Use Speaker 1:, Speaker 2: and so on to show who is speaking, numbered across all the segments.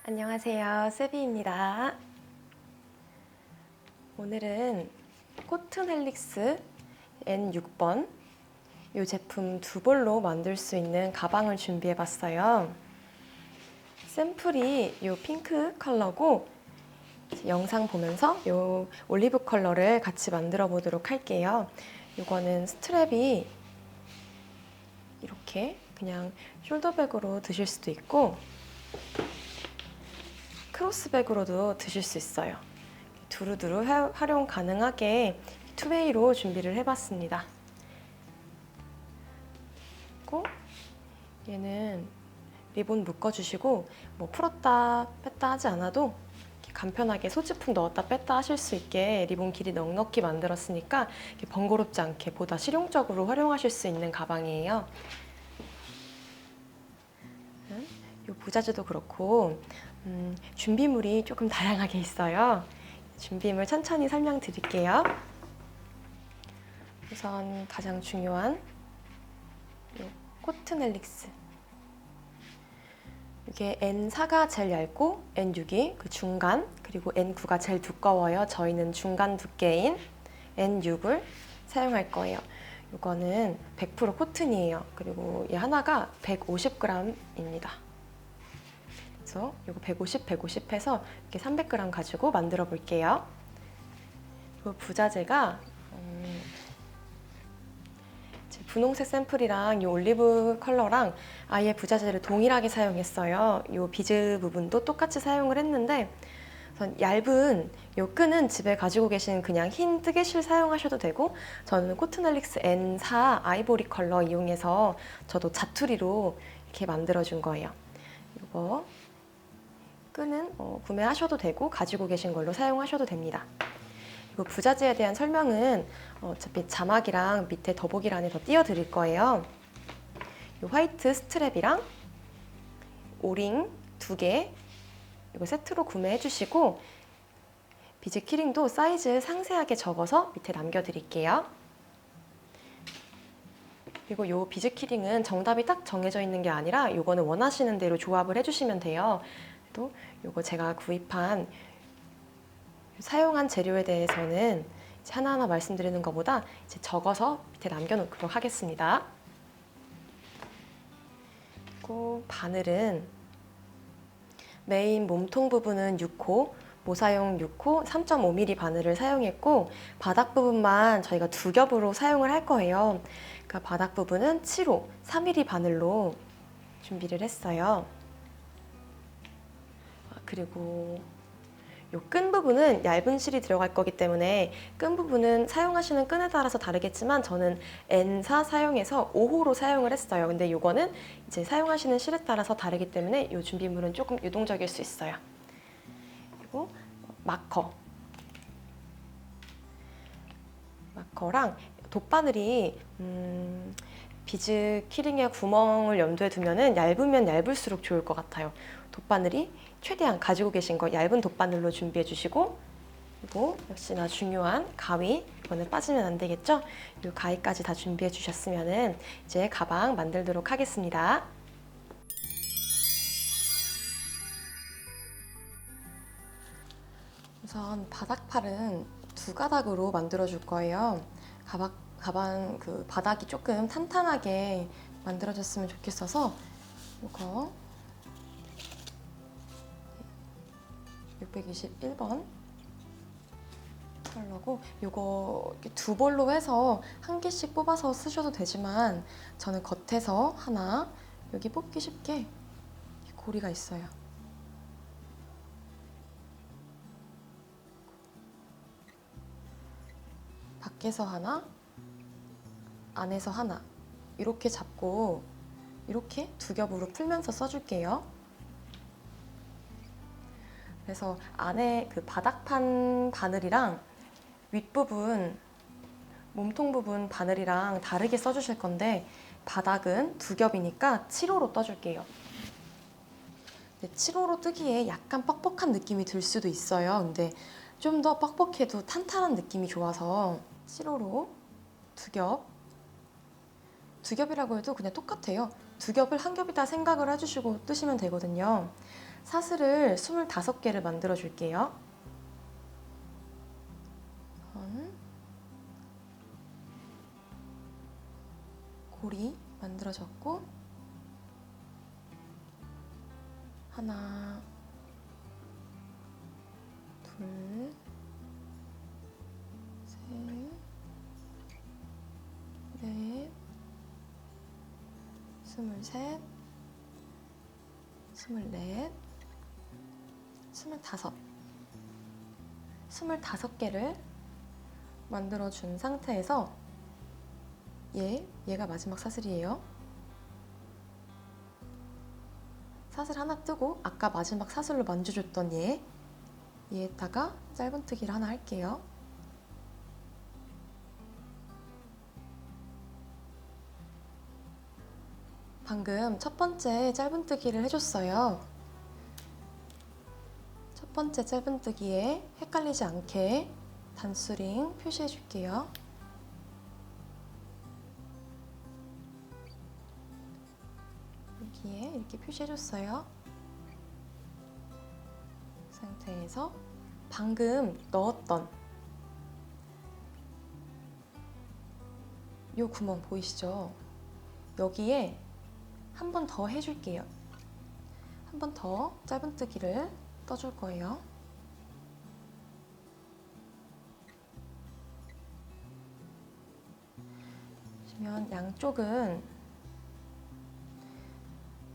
Speaker 1: 안녕하세요, 세비입니다. 오늘은 코튼 헬릭스 N6번 이 제품 두 볼로 만들 수 있는 가방을 준비해 봤어요. 샘플이 이 핑크 컬러고 영상 보면서 이 올리브 컬러를 같이 만들어 보도록 할게요. 이거는 스트랩이 이렇게 그냥 숄더백으로 드실 수도 있고 크로스백으로도 드실 수 있어요. 두루두루 활용 가능하게 투웨이로 준비를 해봤습니다. 그리고 얘는 리본 묶어주시고 뭐 풀었다 뺐다 하지 않아도 간편하게 소지품 넣었다 뺐다 하실 수 있게 리본 길이 넉넉히 만들었으니까 번거롭지 않게 보다 실용적으로 활용하실 수 있는 가방이에요. 이 부자재도 그렇고 준비물이 조금 다양하게 있어요. 준비물 천천히 설명드릴게요. 우선 가장 중요한 코튼 헬릭스. 이게 N4가 제일 얇고 N6이 그 중간, 그리고 N9가 제일 두꺼워요. 저희는 중간 두께인 N6을 사용할 거예요. 이거는 100% 코튼이에요. 그리고 얘 하나가 150g입니다. 그래서 이거 150 해서 이렇게 300g 가지고 만들어 볼게요. 이 부자재가 분홍색 샘플이랑 이 올리브 컬러랑 아예 부자재를 동일하게 사용했어요. 이 비즈 부분도 똑같이 사용을 했는데 얇은 이 끈은 집에 가지고 계신 그냥 흰 뜨개실 사용하셔도 되고 저는 코튼 헬릭스 N4 아이보리 컬러 이용해서 저도 자투리로 이렇게 만들어준 거예요. 이거 끈은 구매하셔도 되고 가지고 계신 걸로 사용하셔도 됩니다. 그 부자재에 대한 설명은 어차피 자막이랑 밑에 더보기란에 더 띄워드릴 거예요. 이 화이트 스트랩이랑 오링 2개 이거 세트로 구매해 주시고 비즈 키링도 사이즈 상세하게 적어서 밑에 남겨드릴게요. 그리고 이 비즈 키링은 정답이 딱 정해져 있는 게 아니라 이거는 원하시는 대로 조합을 해주시면 돼요. 또 이거 제가 구입한 사용한 재료에 대해서는 하나하나 말씀드리는 것보다 이제 적어서 밑에 남겨놓도록 하겠습니다. 그리고 바늘은 메인 몸통 부분은 6호, 모사용 6호 3.5mm 바늘을 사용했고 바닥 부분만 저희가 두 겹으로 사용을 할 거예요. 그러니까 바닥 부분은 7호 3mm 바늘로 준비를 했어요. 그리고 이 끈 부분은 얇은 실이 들어갈 거기 때문에 끈 부분은 사용하시는 끈에 따라서 다르겠지만 저는 N4 사용해서 5호로 사용을 했어요. 근데 이거는 이제 사용하시는 실에 따라서 다르기 때문에 이 준비물은 조금 유동적일 수 있어요. 그리고 마커랑 돗바늘이 비즈 키링의 구멍을 염두에 두면은 얇으면 얇을수록 좋을 것 같아요. 돗바늘이 최대한 가지고 계신 거 얇은 돗바늘로 준비해 주시고 그리고 역시나 중요한 가위 이거는 빠지면 안 되겠죠? 이 가위까지 다 준비해 주셨으면은 이제 가방 만들도록 하겠습니다. 우선 바닥팔은 두 가닥으로 만들어 줄 거예요. 가방 그 바닥이 조금 탄탄하게 만들어졌으면 좋겠어서 이거 621번 컬러고 이거 두 볼로 해서 한 개씩 뽑아서 쓰셔도 되지만 저는 겉에서 하나 여기 뽑기 쉽게 고리가 있어요. 밖에서 하나, 안에서 하나 이렇게 잡고 이렇게 두 겹으로 풀면서 써줄게요. 그래서 안에 그 바닥판 바늘이랑 윗부분, 몸통 부분 바늘이랑 다르게 써주실 건데 바닥은 두 겹이니까 7호로 떠줄게요. 7호로 뜨기에 약간 뻑뻑한 느낌이 들 수도 있어요. 근데 좀 더 뻑뻑해도 탄탄한 느낌이 좋아서 7호로 두 겹이라고 해도 그냥 똑같아요. 두 겹을 한 겹이다 생각을 해주시고 뜨시면 되거든요. 사슬을 25개를 만들어 줄게요. 고리 만들어졌고, 하나, 둘, 셋, 넷, 23, 24, 25, 25개를 만들어준 상태에서 얘가 마지막 사슬이에요. 사슬 하나 뜨고 아까 마지막 사슬로 만져줬던 얘에다가 짧은뜨기를 하나 할게요. 방금 첫 번째 짧은뜨기를 해줬어요. 첫 번째 짧은뜨기에 헷갈리지 않게 단수링 표시해 줄게요. 여기에 이렇게 표시해줬어요. 그 상태에서 방금 넣었던 요 구멍 보이시죠? 여기에 한 번 더 해줄게요. 한 번 더 짧은뜨기를 떠줄 거예요. 보시면 양쪽은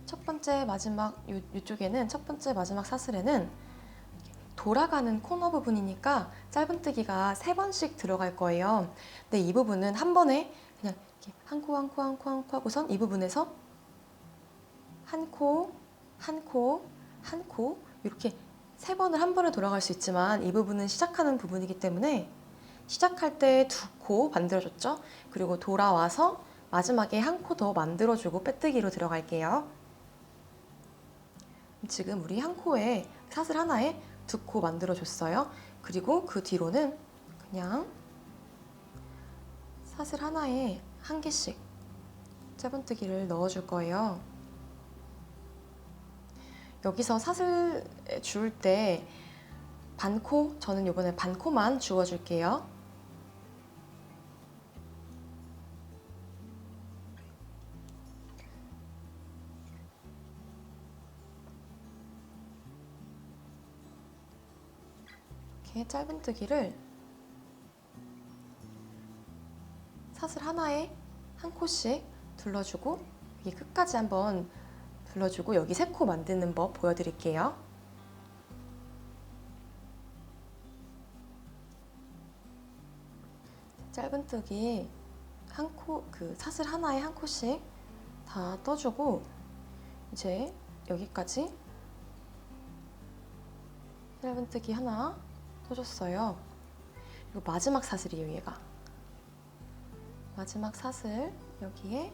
Speaker 1: 첫 번째 마지막 이쪽에는 첫 번째 마지막 사슬에는 돌아가는 코너 부분이니까 짧은뜨기가 3번씩 들어갈 거예요. 근데 이 부분은 한 번에 그냥 이렇게 한 코 한 코 한 코 한 코 하고선 이 부분에서 한 코, 한 코, 한 코 이렇게 3번을 한 번에 돌아갈 수 있지만 이 부분은 시작하는 부분이기 때문에 시작할 때 2코 만들어줬죠? 그리고 돌아와서 마지막에 한 코 더 만들어주고 빼뜨기로 들어갈게요. 지금 우리 한 코에 사슬 하나에 2코 만들어줬어요. 그리고 그 뒤로는 그냥 사슬 하나에 한 개씩 짧은뜨기를 넣어줄 거예요. 여기서 사슬 줄 때 반코, 저는 이번에 반코만 주워줄게요. 이렇게 짧은뜨기를 사슬 하나에 한 코씩 둘러주고 여기 끝까지 한번 둘러주고 여기 3코 만드는 법 보여드릴게요. 짧은뜨기 한 코, 그 사슬 하나에 한 코씩 다 떠주고 이제 여기까지 짧은뜨기 하나 떠줬어요. 그리고 마지막 사슬이에요, 얘가. 마지막 사슬 여기에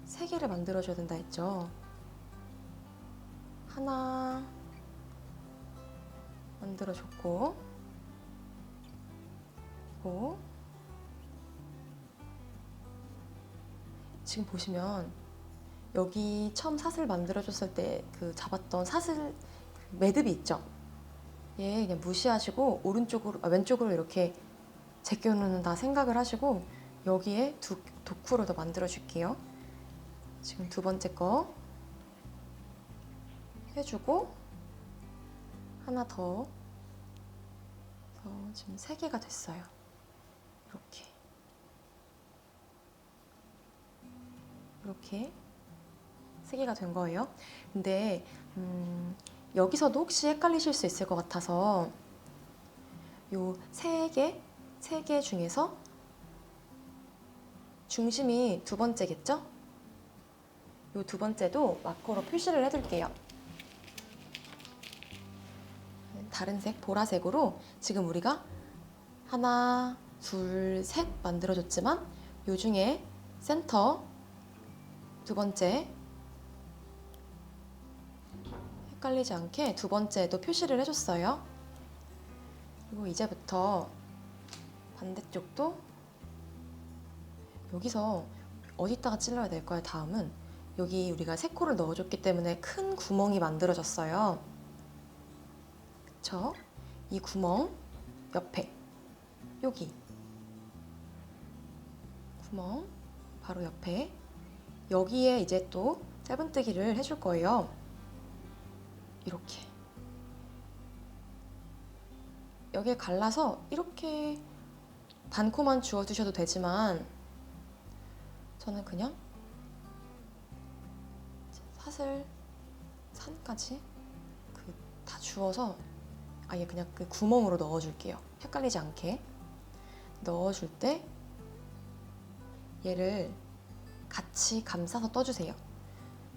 Speaker 1: 3개를 만들어줘야 된다 했죠. 하나 만들어줬고 그리고 지금 보시면 여기 처음 사슬 만들어줬을 때 그 잡았던 사슬 매듭이 있죠. 얘 그냥 무시하시고 오른쪽으로 왼쪽으로 이렇게 제껴놓는다 생각을 하시고 여기에 도쿠로 더 만들어 줄게요. 지금 두 번째 거 해주고 하나 더 지금 3개가 됐어요. 이렇게 3개가 된 거예요. 근데 여기서도 혹시 헷갈리실 수 있을 것 같아서 요 3개 중에서 중심이 두 번째겠죠? 요 두 번째도 마커로 표시를 해둘게요. 다른 색, 보라색으로 지금 우리가 하나, 둘, 셋 만들어줬지만 요 중에 센터 두 번째 헷갈리지 않게 두 번째도 표시를 해줬어요. 그리고 이제부터 반대쪽도 여기서 어디다가 찔러야 될까요? 다음은 여기 우리가 세 코를 넣어줬기 때문에 큰 구멍이 만들어졌어요. 그쵸? 이 구멍 옆에 여기 구멍 바로 옆에 여기에 이제 또 짧은뜨기를 해줄 거예요. 이렇게 여기에 갈라서 이렇게 반코만 주워두셔도 되지만 저는 그냥 사슬 산까지 다 주워서 아예 그냥 그 구멍으로 넣어줄게요. 헷갈리지 않게 넣어줄 때 얘를 같이 감싸서 떠주세요.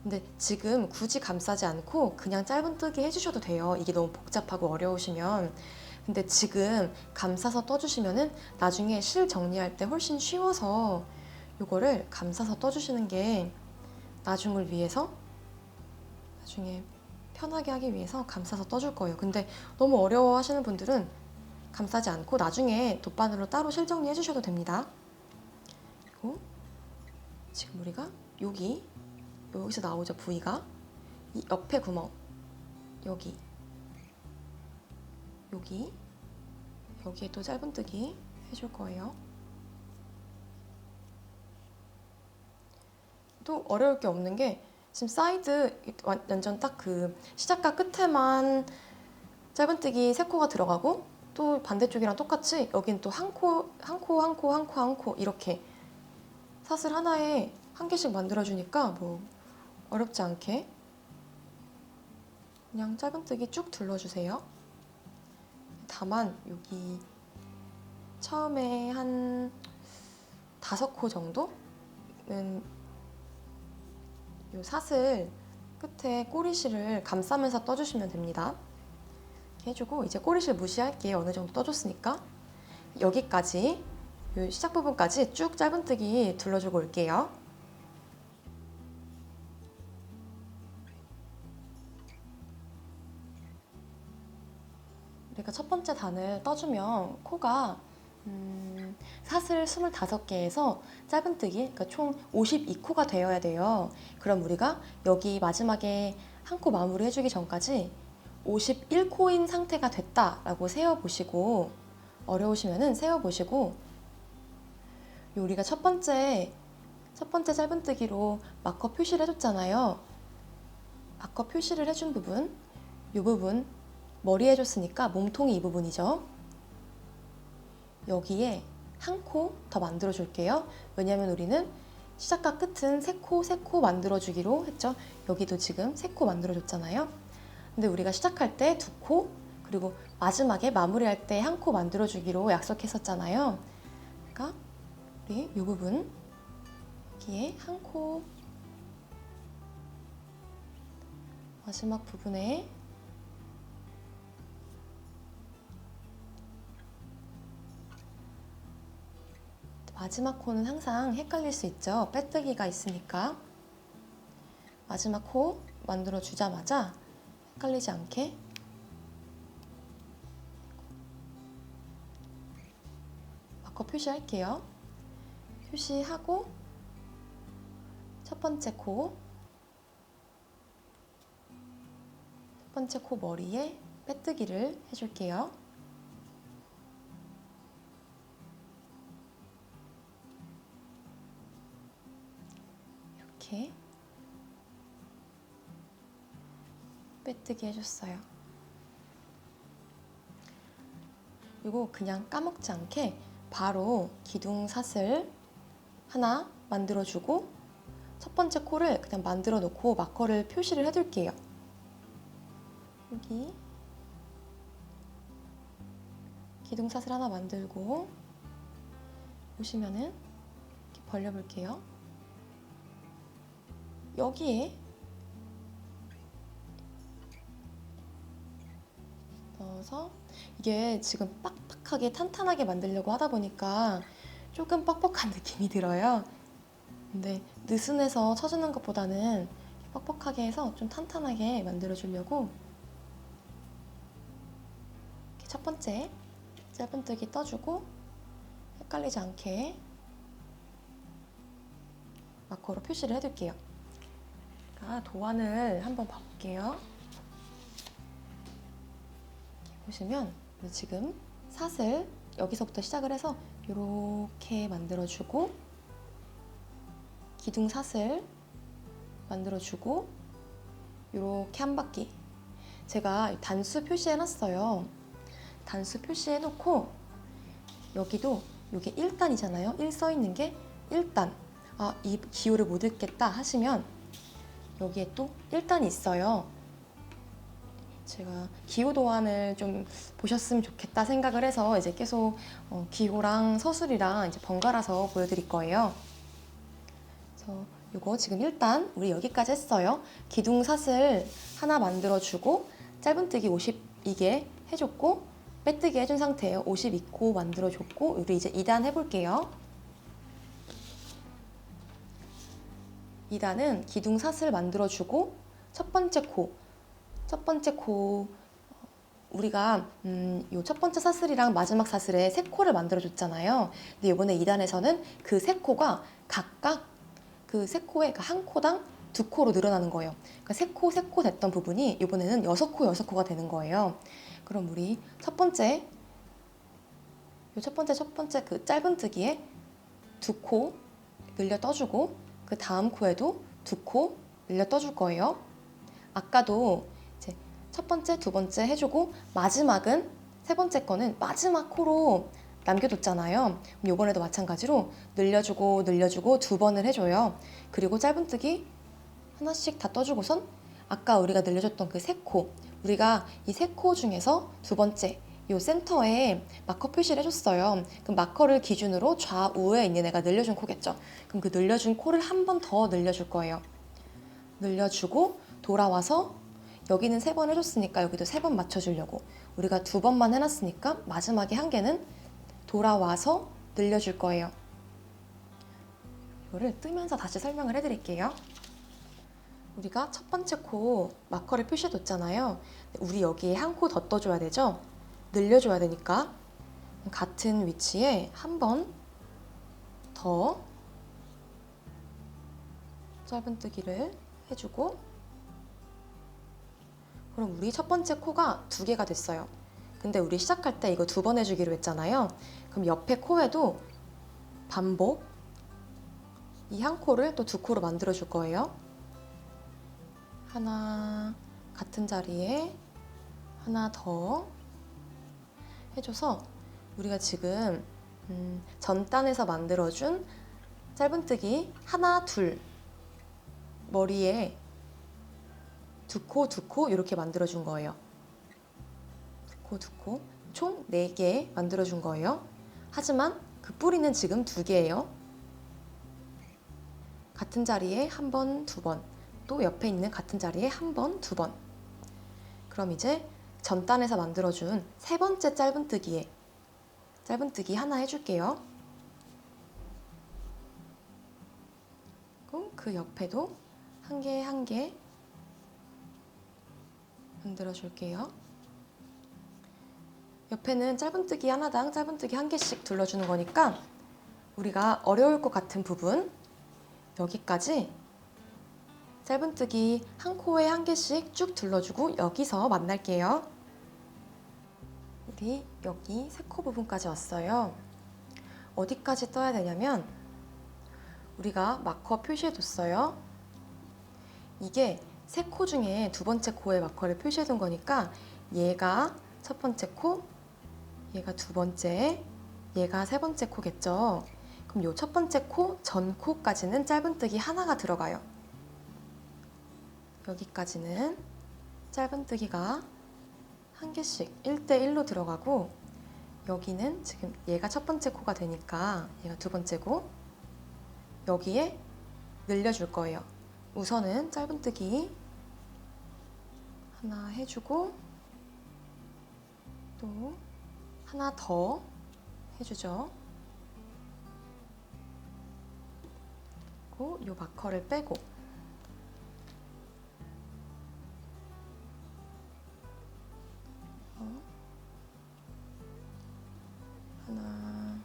Speaker 1: 근데 지금 굳이 감싸지 않고 그냥 짧은뜨기 해주셔도 돼요. 이게 너무 복잡하고 어려우시면. 근데 지금 감싸서 떠주시면은 나중에 실 정리할 때 훨씬 쉬워서 이거를 감싸서 떠주시는 게 나중을 위해서, 나중에 편하게 하기 위해서 감싸서 떠줄 거예요. 근데 너무 어려워 하시는 분들은 감싸지 않고 나중에 돗바늘로 따로 실 정리해 주셔도 됩니다. 그리고 지금 우리가 여기서 나오죠, 부위가. 이 옆에 구멍, 여기에 또 짧은뜨기 해줄 거예요. 또 어려울 게 없는 게 지금 사이드 완전 딱 그 시작과 끝에만 짧은뜨기 3코가 들어가고 또 반대쪽이랑 똑같이 여긴 또 한 코 이렇게 사슬 하나에 한 개씩 만들어주니까 뭐 어렵지 않게 그냥 짧은뜨기 쭉 둘러주세요. 다만 여기 처음에 한 5코 정도는 이 사슬 끝에 꼬리실을 감싸면서 떠주시면 됩니다. 이렇게 해주고 이제 꼬리실 무시할게요. 어느 정도 떠줬으니까. 여기까지, 이 시작 부분까지 쭉 짧은뜨기 둘러주고 올게요. 우리가 첫 번째 단을 떠주면 코가 사슬 25개에서 짧은뜨기, 그러니까 총 52코가 되어야 돼요. 그럼 우리가 여기 마지막에 한 코 마무리 해주기 전까지 51코인 상태가 됐다라고 세어보시고, 어려우시면은 세어보시고, 우리가 첫 번째 짧은뜨기로 마커 표시를 해줬잖아요. 마커 표시를 해준 부분, 이 부분 머리 해줬으니까 몸통이 이 부분이죠. 여기에 한 코 더 만들어 줄게요. 왜냐면 우리는 시작과 끝은 3코 만들어 주기로 했죠. 여기도 지금 3코 만들어 줬잖아요. 근데 우리가 시작할 때 2코, 그리고 마지막에 마무리할 때 1코 만들어 주기로 약속했었잖아요. 그러니까 우리 이 부분 여기에 1코, 마지막 부분에 마지막 코는 항상 헷갈릴 수 있죠. 빼뜨기가 있으니까. 마지막 코 만들어 주자마자 헷갈리지 않게 마커 표시할게요. 표시하고 첫 번째 코 머리에 빼뜨기를 해줄게요. 이렇게 빼뜨기 해줬어요. 이거 그냥 까먹지 않게 바로 기둥 사슬 하나 만들어주고 첫 번째 코를 그냥 만들어 놓고 마커를 표시를 해둘게요. 여기 기둥 사슬 하나 만들고 보시면은 이렇게 벌려볼게요. 여기에 넣어서 이게 지금 빡빡하게 탄탄하게 만들려고 하다 보니까 조금 뻑뻑한 느낌이 들어요. 근데 느슨해서 쳐주는 것보다는 뻑뻑하게 해서 좀 탄탄하게 만들어 주려고 이렇게 첫 번째 짧은뜨기 떠주고 헷갈리지 않게 마커로 표시를 해둘게요. 자, 도안을 한번 봐볼게요. 보시면 지금 사슬 여기서부터 시작을 해서 이렇게 만들어주고 기둥 사슬 만들어주고 이렇게 한 바퀴 제가 단수 표시해놨어요. 단수 표시해놓고 여기도 이게 1단이잖아요. 1 써있는 게 1단. 아, 이 기호를 못 읽겠다 하시면 여기에 또 1단이 있어요. 제가 기호 도안을 좀 보셨으면 좋겠다 생각을 해서 이제 계속 기호랑 서술이랑 이제 번갈아서 보여드릴 거예요. 그래서 이거 지금 1단 우리 여기까지 했어요. 기둥 사슬 하나 만들어주고 짧은뜨기 52개 해줬고 빼뜨기 해준 상태예요. 52코 만들어줬고 우리 이제 2단 해볼게요. 2단은 기둥 사슬 만들어주고 첫 번째 코 우리가 요 첫 번째 사슬이랑 마지막 사슬에 3코를 만들어줬잖아요. 근데 이번에 2단에서는 그 3코가 각각 그 3코에 한 코당 2코로 늘어나는 거예요. 그러니까 3코 됐던 부분이 이번에는 6코가 되는 거예요. 그럼 우리 첫 번째 그 짧은뜨기에 2코 늘려 떠주고 그 다음 코에도 2코 늘려 떠줄 거예요. 아까도 이제 첫 번째, 두 번째 해주고 마지막은 세 번째 거는 마지막 코로 남겨뒀잖아요. 그럼 이번에도 마찬가지로 늘려주고 2번을 해줘요. 그리고 짧은뜨기 하나씩 다 떠주고선 아까 우리가 늘려줬던 그 3코 우리가 이 3코 중에서 두 번째 이 센터에 마커 표시를 해줬어요. 그럼 마커를 기준으로 좌우에 있는 애가 늘려준 코겠죠. 그럼 그 늘려준 코를 한 번 더 늘려줄 거예요. 늘려주고 돌아와서 여기는 3번 해줬으니까 여기도 3번 맞춰주려고 우리가 2번만 해놨으니까 마지막에 한 개는 돌아와서 늘려줄 거예요. 이거를 뜨면서 다시 설명을 해드릴게요. 우리가 첫 번째 코 마커를 표시해뒀잖아요. 우리 여기에 한 코 더 떠줘야 되죠? 늘려줘야 되니까 같은 위치에 한 번 더 짧은뜨기를 해주고 그럼 우리 첫 번째 코가 2개가 됐어요. 근데 우리 시작할 때 이거 2번 해주기로 했잖아요. 그럼 옆에 코에도 반복 이 한 코를 또 2코로 만들어 줄 거예요. 하나 같은 자리에 하나 더 해줘서 우리가 지금 전단에서 만들어준 짧은뜨기 하나 둘 머리에 2코 이렇게 만들어준 거예요. 2코 총 4개 만들어준 거예요. 하지만 그 뿌리는 지금 2개예요. 같은 자리에 한 번, 2번 또 옆에 있는 같은 자리에 한 번, 2번 그럼 이제 전단에서 만들어준 세 번째 짧은뜨기 하나 해줄게요. 그럼 그 옆에도 한 개 만들어줄게요. 옆에는 짧은뜨기 하나당 짧은뜨기 한 개씩 둘러주는 거니까 우리가 어려울 것 같은 부분 여기까지 짧은뜨기 한 코에 한 개씩 쭉 둘러주고 여기서 만날게요. 우리 여기 3코 부분까지 왔어요. 어디까지 떠야 되냐면 우리가 마커 표시해뒀어요. 이게 3코 중에 두 번째 코에 마커를 표시해둔 거니까 얘가 첫 번째 코, 얘가 두 번째, 얘가 세 번째 코겠죠. 그럼 요 첫 번째 코, 전 코까지는 짧은뜨기 하나가 들어가요. 여기까지는 짧은뜨기가 한 개씩 1대1로 들어가고 여기는 지금 얘가 첫 번째 코가 되니까 얘가 두 번째 코 여기에 늘려줄 거예요. 우선은 짧은뜨기 하나 해주고 또 하나 더 해주죠. 그리고 요 마커를 빼고 하나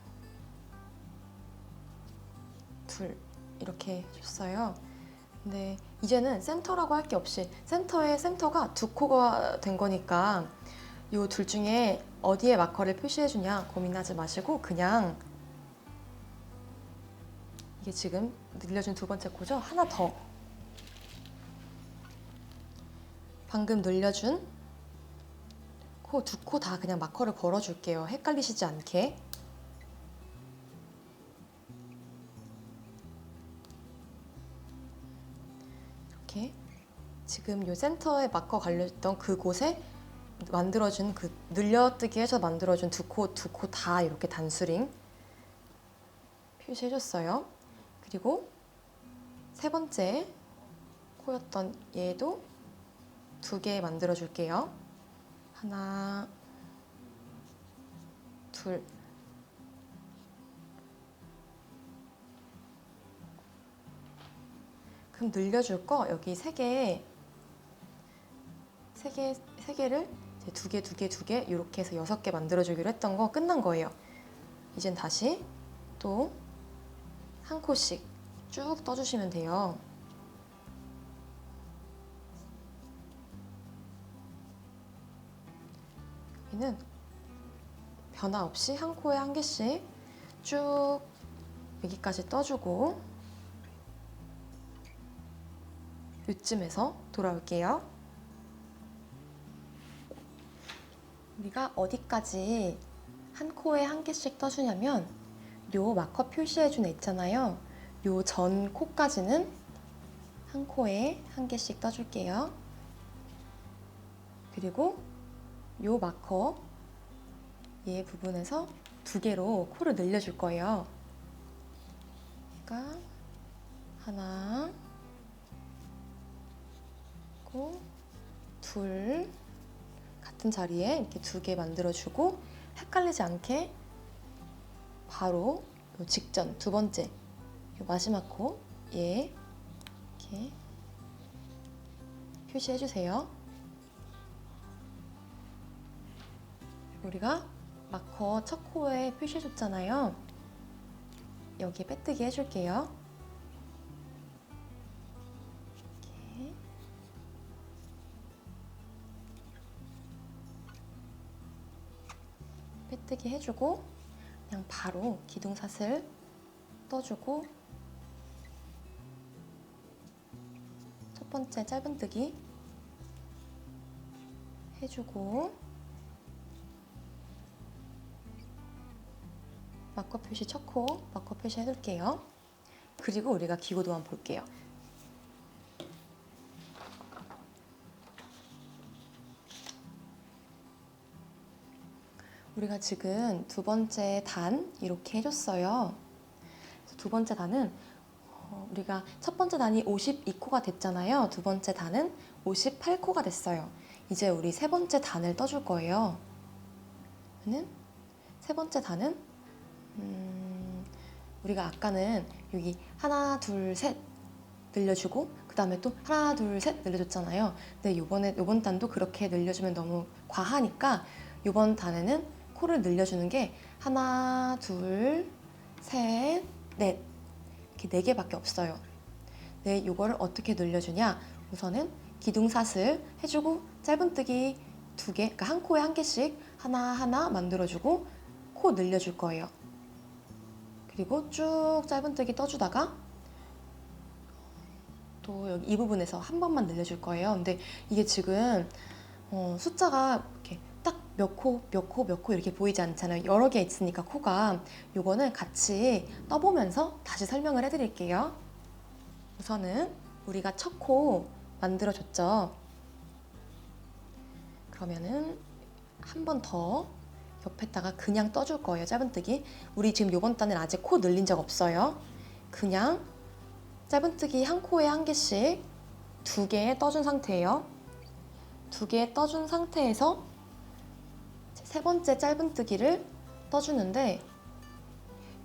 Speaker 1: 둘 이렇게 줬어요. 근데 이제는 센터라고 할 게 없이 센터에 센터가 두 코가 된 거니까 이 둘 중에 어디에 마커를 표시해주냐 고민하지 마시고 그냥 이게 지금 늘려준 두 번째 코죠? 하나 더 방금 늘려준 코 두 코 다 그냥 마커를 걸어줄게요. 헷갈리시지 않게. 이렇게 지금 요 센터에 마커 갈려있던 그곳에 만들어준 그 늘려뜨기 해서 만들어준 두 코 다 이렇게 단수링 표시해줬어요. 그리고 세 번째 코였던 얘도 두 개 만들어줄게요. 하나, 둘. 그럼 늘려줄 거 여기 세 개를 이제 두 개 이렇게 해서 6개 만들어주기로 했던 거 끝난 거예요. 이젠 다시 또 한 코씩 쭉 떠주시면 돼요. 여기는 변화 없이 한 코에 한 개씩 쭉 여기까지 떠주고 이쯤에서 돌아올게요. 우리가 어디까지 한 코에 한 개씩 떠주냐면 요 마커 표시해준 애 있잖아요. 요 전 코까지는 한 코에 한 개씩 떠줄게요. 그리고 요 마커 얘 부분에서 두 개로 코를 늘려줄 거예요. 그러니까 하나, 둘 같은 자리에 이렇게 두 개 만들어주고 헷갈리지 않게 바로 요 직전 두 번째 요 마지막 코 얘 이렇게 표시해 주세요. 우리가 마커 첫 코에 표시해 줬잖아요. 여기에 빼뜨기 해줄게요. 이렇게 빼뜨기 해주고 그냥 바로 기둥사슬 떠주고 첫 번째 짧은뜨기 해주고 마커 표시 첫 코 마커 표시 해둘게요. 그리고 우리가 기고도 한번 볼게요. 우리가 지금 두 번째 단 이렇게 해줬어요. 두 번째 단은 우리가 첫 번째 단이 52코가 됐잖아요. 두 번째 단은 58코가 됐어요. 이제 우리 세 번째 단을 떠줄 거예요. 세 번째 단은 우리가 아까는 여기 하나, 둘, 셋 늘려주고 그 다음에 또 하나, 둘, 셋 늘려줬잖아요. 근데 요번 단도 그렇게 늘려주면 너무 과하니까 요번 단에는 코를 늘려주는 게 하나, 둘, 셋, 넷 이렇게 4개밖에 없어요. 네, 요거를 어떻게 늘려주냐? 우선은 기둥사슬 해주고 짧은뜨기 2개, 그러니까 한 코에 한 개씩 하나하나 만들어주고 코 늘려줄 거예요. 그리고 쭉 짧은뜨기 떠주다가 또 여기 이 부분에서 한 번만 늘려줄 거예요. 근데 이게 지금 숫자가 이렇게 딱 몇 코 이렇게 보이지 않잖아요. 여러 개 있으니까 코가 요거는 같이 떠보면서 다시 설명을 해드릴게요. 우선은 우리가 첫 코 만들어줬죠. 그러면은 한 번 더 옆에다가 그냥 떠줄 거예요. 짧은뜨기. 우리 지금 요번 단은 아직 코 늘린 적 없어요. 그냥 짧은뜨기 한 코에 한 개씩 2개 떠준 상태예요. 2개 떠준 상태에서 세 번째 짧은뜨기를 떠주는데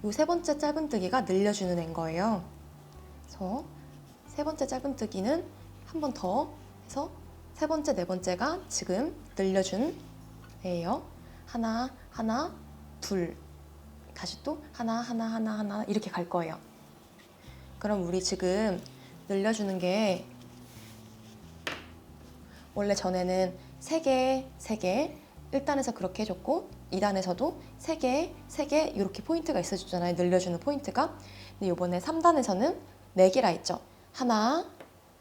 Speaker 1: 이 세 번째 짧은뜨기가 늘려주는 애인 거예요. 그래서 세 번째 짧은뜨기는 한 번 더 해서 세 번째, 네 번째가 지금 늘려준 애예요. 하나, 하나, 둘. 다시 또 하나, 하나, 하나, 하나 이렇게 갈 거예요. 그럼 우리 지금 늘려주는 게 원래 전에는 3개, 3개 1단에서 그렇게 해줬고 2단에서도 3개, 3개 이렇게 포인트가 있어주잖아요. 늘려주는 포인트가. 근데 이번에 3단에서는 4개라 했죠. 하나,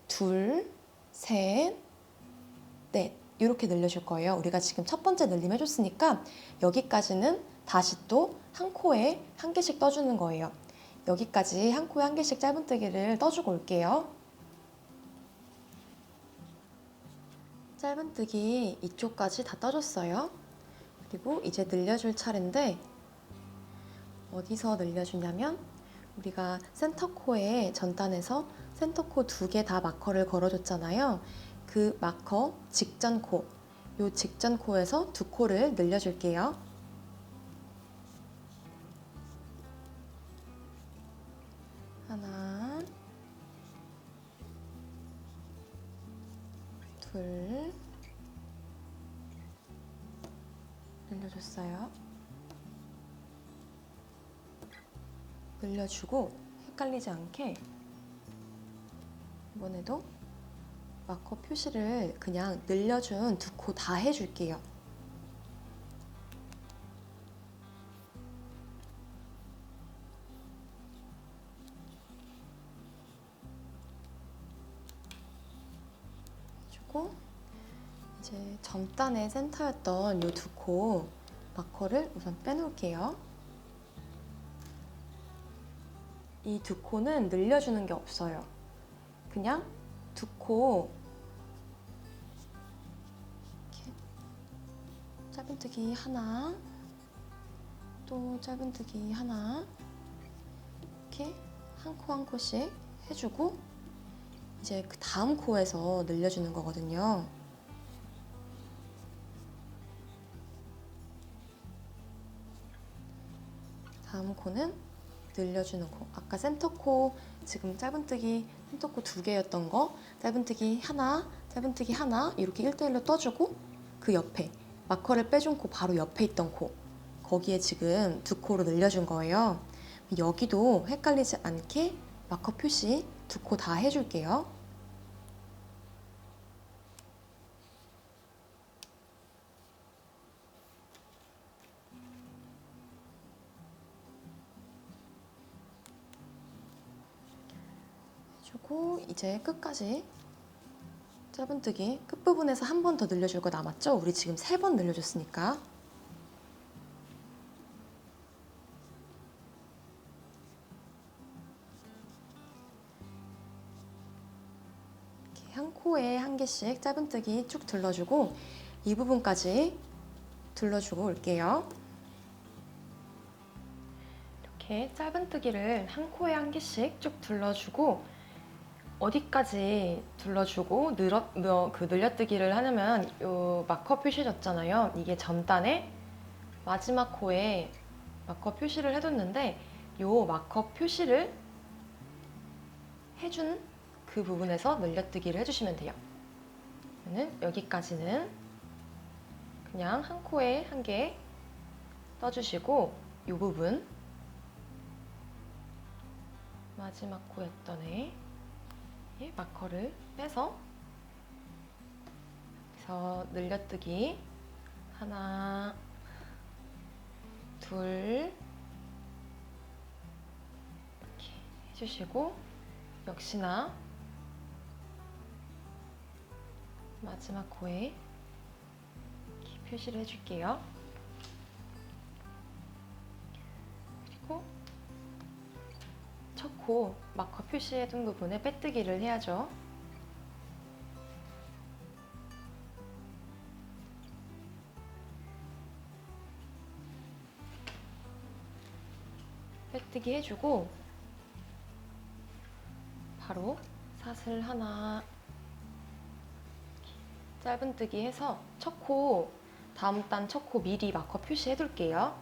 Speaker 1: 둘, 셋, 넷 이렇게 늘려줄 거예요. 우리가 지금 첫 번째 늘림 해줬으니까 여기까지는 다시 또 한 코에 한 개씩 떠주는 거예요. 여기까지 한 코에 한 개씩 짧은뜨기를 떠주고 올게요. 짧은뜨기 이쪽까지 다 떠줬어요. 그리고 이제 늘려줄 차례인데 어디서 늘려주냐면 우리가 센터코에 전단에서 센터코 2개 다 마커를 걸어줬잖아요. 그 마커 직전 코, 요 직전 코에서 2코를 늘려줄게요. 하나, 둘, 늘려줬어요. 늘려주고 헷갈리지 않게 이번에도 마커 표시를 그냥 늘려준 2코 다 해줄게요. 해주고 이제 전단의 센터였던 이 2코 마커를 우선 빼놓을게요. 이 2코는 늘려주는 게 없어요. 그냥 2코 이렇게 짧은뜨기 하나, 또 짧은뜨기 하나 이렇게 한 코 한 코씩 해주고 이제 그 다음 코에서 늘려주는 거거든요. 다음 코는 늘려주는 코. 아까 센터코 지금 짧은뜨기 센터코 2개였던 거 짧은뜨기 하나, 짧은뜨기 하나 이렇게 1대1로 떠주고 그 옆에 마커를 빼준 코 바로 옆에 있던 코 거기에 지금 2코로 늘려준 거예요. 여기도 헷갈리지 않게 마커 표시 2코 다 해줄게요. 해주고 이제 끝까지 짧은뜨기 끝부분에서 한 번 더 늘려줄 거 남았죠? 우리 지금 3번 늘려줬으니까. 이렇게 한 코에 한 개씩 짧은뜨기 쭉 둘러주고 이 부분까지 둘러주고 올게요. 이렇게 짧은뜨기를 한 코에 한 개씩 쭉 둘러주고 어디까지 둘러주고 늘려뜨기를 하려면 이 마커 표시졌잖아요. 이게 전단에 마지막 코에 마커 표시를 해뒀는데 이 마커 표시를 해준 그 부분에서 늘려뜨기를 해주시면 돼요. 그러면 여기까지는 그냥 한 코에 한 개 떠주시고 이 부분 마지막 코였던 애 마커를 빼서 그래서 늘려뜨기 하나, 둘 이렇게 해주시고 역시나 마지막 코에 이렇게 표시를 해줄게요. 그리고 첫 코 마커 표시해둔 부분에 빼뜨기를 해야죠. 빼뜨기 해주고 바로 사슬 하나 짧은뜨기 해서 첫 코 다음 단 첫 코 미리 마커 표시해 둘게요.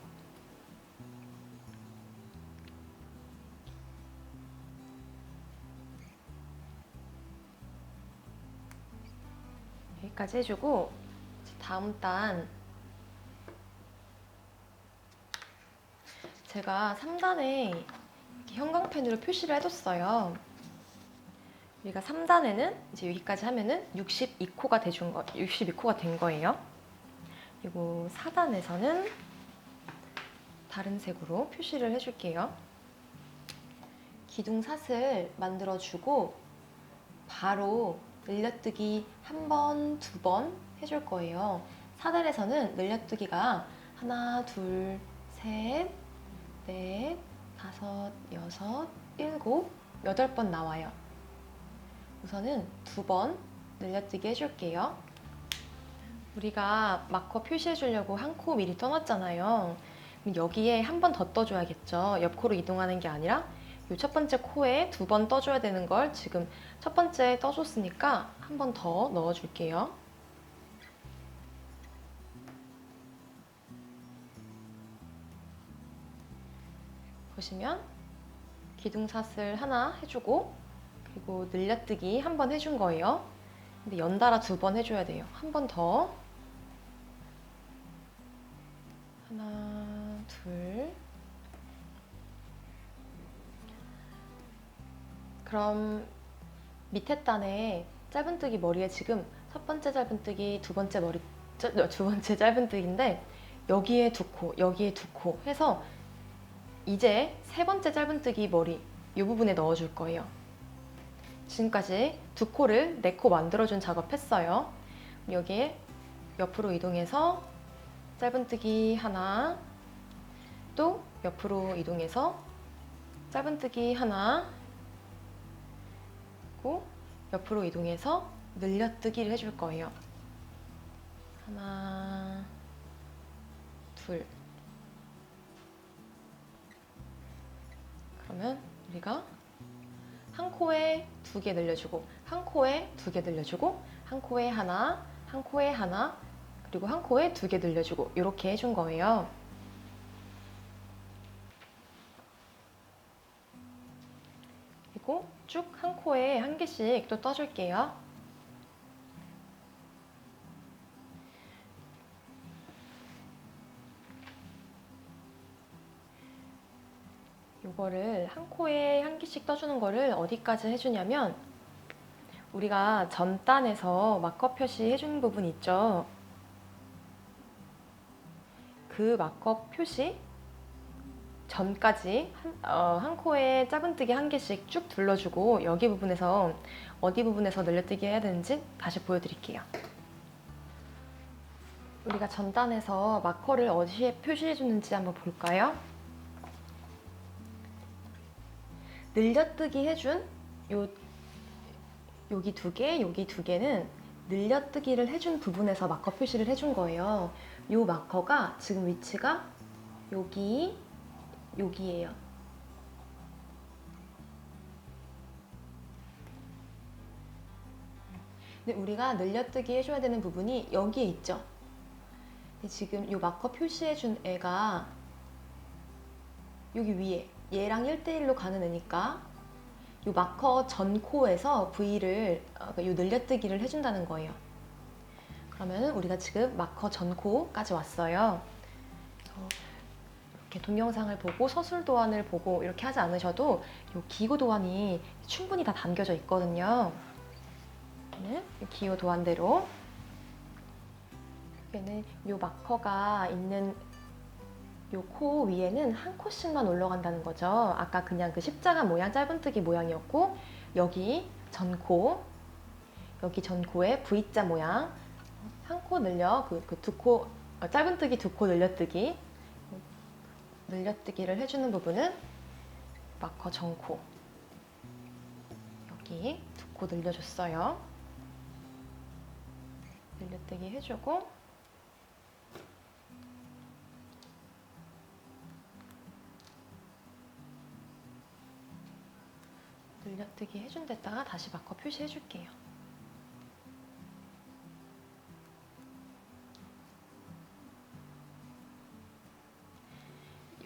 Speaker 1: 여기까지 해주고 다음 단 제가 3단에 형광펜으로 표시를 해뒀어요. 우리가 3단에는 이제 여기까지 하면은 62코가 된 거예요. 그리고 4단에서는 다른 색으로 표시를 해줄게요. 기둥삿을 만들어주고 바로 늘려뜨기 한 번, 두 번 해줄 거예요. 4단에서는 늘려뜨기가 하나, 둘, 셋, 넷, 다섯, 여섯, 일곱, 8번 나와요. 우선은 2번 늘려뜨기 해줄게요. 우리가 마커 표시해 주려고 한 코 미리 떠났잖아요. 그럼 여기에 한 번 더 떠줘야겠죠. 옆코로 이동하는 게 아니라 이 첫 번째 코에 2번 떠줘야 되는 걸 지금 첫 번째 떠줬으니까 한 번 더 넣어줄게요. 보시면 기둥삿을 하나 해주고 그리고 늘려뜨기 한 번 해준 거예요. 근데 연달아 2번 해줘야 돼요. 한 번 더. 하나, 둘. 그럼 밑에 단에 짧은뜨기 머리에 지금 첫 번째 짧은뜨기, 두 번째 짧은뜨기인데 여기에 2코, 여기에 2코 해서 이제 세 번째 짧은뜨기 머리 이 부분에 넣어줄 거예요. 지금까지 2코를 4코 만들어준 작업했어요. 여기에 옆으로 이동해서 짧은뜨기 하나, 또 옆으로 이동해서 짧은뜨기 하나, 그리고 옆으로 이동해서 늘려뜨기를 해줄 거예요. 하나, 둘. 그러면 우리가 한 코에 2개 늘려주고, 한 코에 2개 늘려주고, 한 코에 하나, 한 코에 하나, 그리고 한 코에 2개 늘려주고 이렇게 해준 거예요. 그리고 쭉 한 코에 한 개씩 또 떠줄게요. 이거를 한 코에 한 개씩 떠주는 거를 어디까지 해주냐면 우리가 전 단에서 마커 표시 해주는 부분 있죠. 그 마커 표시 전까지 한 코에 짧은뜨기 한 개씩 쭉 둘러주고 여기 부분에서 어디 부분에서 늘려뜨기 해야 되는지 다시 보여드릴게요. 우리가 전 단에서 마커를 어디에 표시해 주는지 한번 볼까요? 늘려뜨기 해준 여기 2개, 여기 2개는 늘려뜨기를 해준 부분에서 마커 표시를 해준 거예요. 이 마커가 지금 위치가 여기예요. 근데 우리가 늘려뜨기 해줘야 되는 부분이 여기에 있죠. 근데 지금 이 마커 표시해준 애가 여기 위에 얘랑 1대1로 가는 애니까 이 마커 전 코에서 V를 이 늘려뜨기를 해준다는 거예요. 그러면 우리가 지금 마커 전 코까지 왔어요. 이렇게 동영상을 보고 서술 도안을 보고 이렇게 하지 않으셔도 이 기호 도안이 충분히 다 담겨져 있거든요. 이 기호 도안대로 여기는 이 마커가 있는 이 코 위에는 한 코씩만 올라간다는 거죠. 아까 그냥 그 십자가 모양 짧은뜨기 모양이었고 여기 전코에 V자 모양 한 코 늘려 짧은뜨기 2코 늘려뜨기를 해주는 부분은 마커 전코 여기 2코 늘려줬어요. 늘려뜨기 해주고 늘려뜨기 해준 데다가 다시 마커 표시해 줄게요.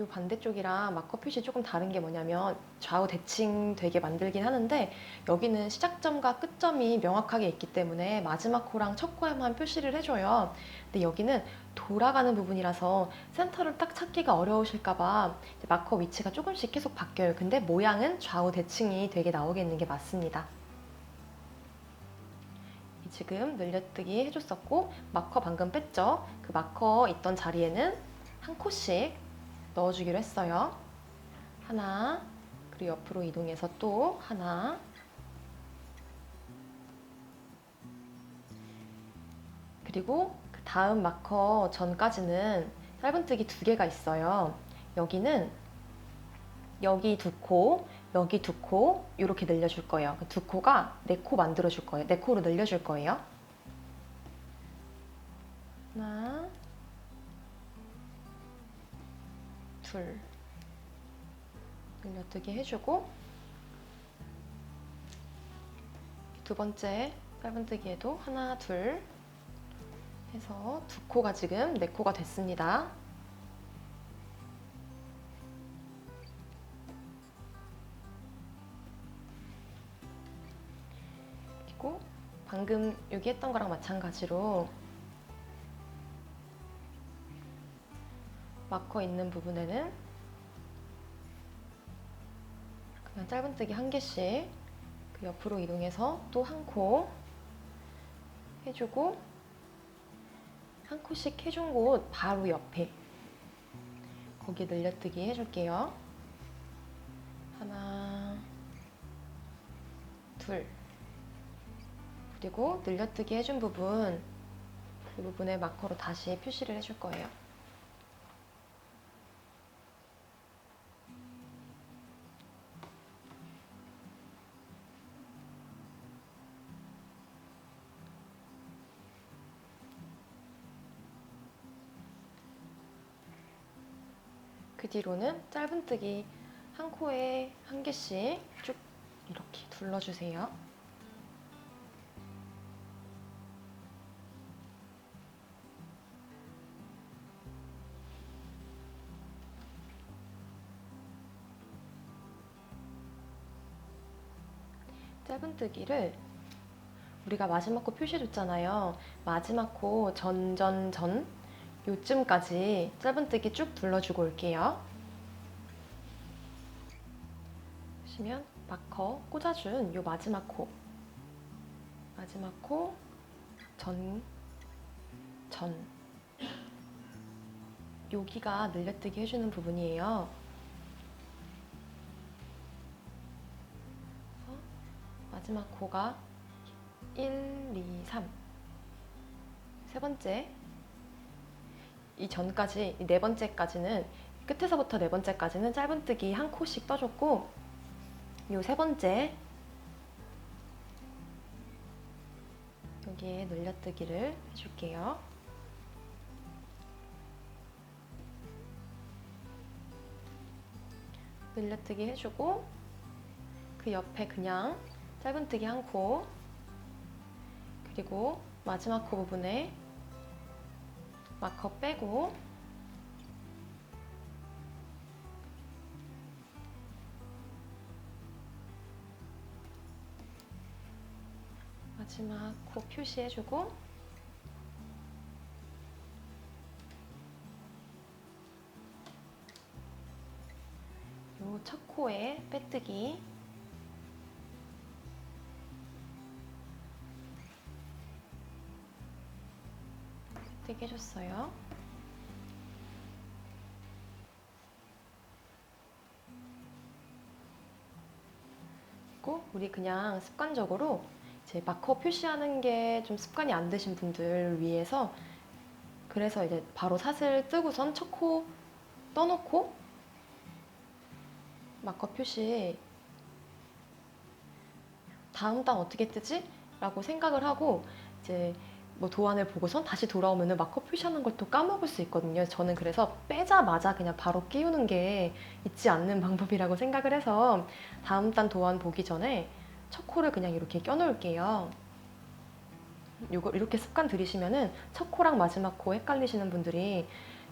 Speaker 1: 이 반대쪽이랑 마커 표시 조금 다른 게 뭐냐면 좌우 대칭 되게 만들긴 하는데 여기는 시작점과 끝점이 명확하게 있기 때문에 마지막 코랑 첫 코에만 표시를 해줘요. 근데 여기는 돌아가는 부분이라서 센터를 딱 찾기가 어려우실까봐 마커 위치가 조금씩 계속 바뀌어요. 근데 모양은 좌우 대칭이 되게 나오게 있는 게 맞습니다. 지금 늘려뜨기 해줬었고 마커 방금 뺐죠? 그 마커 있던 자리에는 한 코씩 넣어주기로 했어요. 하나, 그리고 옆으로 이동해서 또 하나, 그리고 그 다음 마커 전까지는 짧은뜨기 2개가 있어요. 여기는 여기 2코, 여기 2코 이렇게 늘려줄 거예요. 2코가 4코 만들어줄 거예요. 4코로 늘려줄 거예요. 하나, 둘, 늘려뜨기 해주고 두 번째 짧은뜨기에도 하나, 둘 해서 2코가 지금 4코가 됐습니다. 그리고 방금 여기 했던 거랑 마찬가지로 마커 있는 부분에는 그냥 짧은뜨기 1개씩 그 옆으로 이동해서 또 1코 해주고 1코씩 해준 곳 바로 옆에 거기 늘려뜨기 해줄게요. 하나, 둘, 그리고 늘려뜨기 해준 부분 그 부분에 마커로 다시 표시를 해줄 거예요. 그 뒤로는 짧은뜨기 1코에 1개씩 쭉 이렇게 둘러주세요. 짧은뜨기를 우리가 마지막 코 표시해줬잖아요. 마지막 코 전 요쯤까지 짧은뜨기 쭉 둘러주고 올게요. 보시면 마커 꽂아준 요 마지막 코 전 여기가 늘려뜨기 해주는 부분이에요. 마지막 코가 1, 2, 3 세 번째 이 전까지, 이 4번째까지는 끝에서부터 4번째까지는 짧은뜨기 1코씩 떠줬고 요 3번째 여기에 늘려뜨기를 해줄게요. 늘려뜨기 해주고 그 옆에 그냥 짧은뜨기 1코 그리고 마지막 코 부분에 마커 빼고 마지막 코 표시해주고 요 첫 코에 빼뜨기 해줬어요. 그리고 우리 그냥 습관적으로 이제 마커 표시하는 게 좀 습관이 안 되신 분들 위해서 그래서 이제 바로 사슬 뜨고선 첫 코 떠놓고 마커 표시 다음 단 어떻게 뜨지? 라고 생각을 하고 이제 뭐 도안을 보고선 다시 돌아오면 마커 표시하는 걸 또 까먹을 수 있거든요. 저는 그래서 빼자마자 그냥 바로 끼우는 게 잊지 않는 방법이라고 생각을 해서 다음 단 도안 보기 전에 첫 코를 그냥 이렇게 껴놓을게요. 요거 이렇게 습관 들이시면은 첫 코랑 마지막 코 헷갈리시는 분들이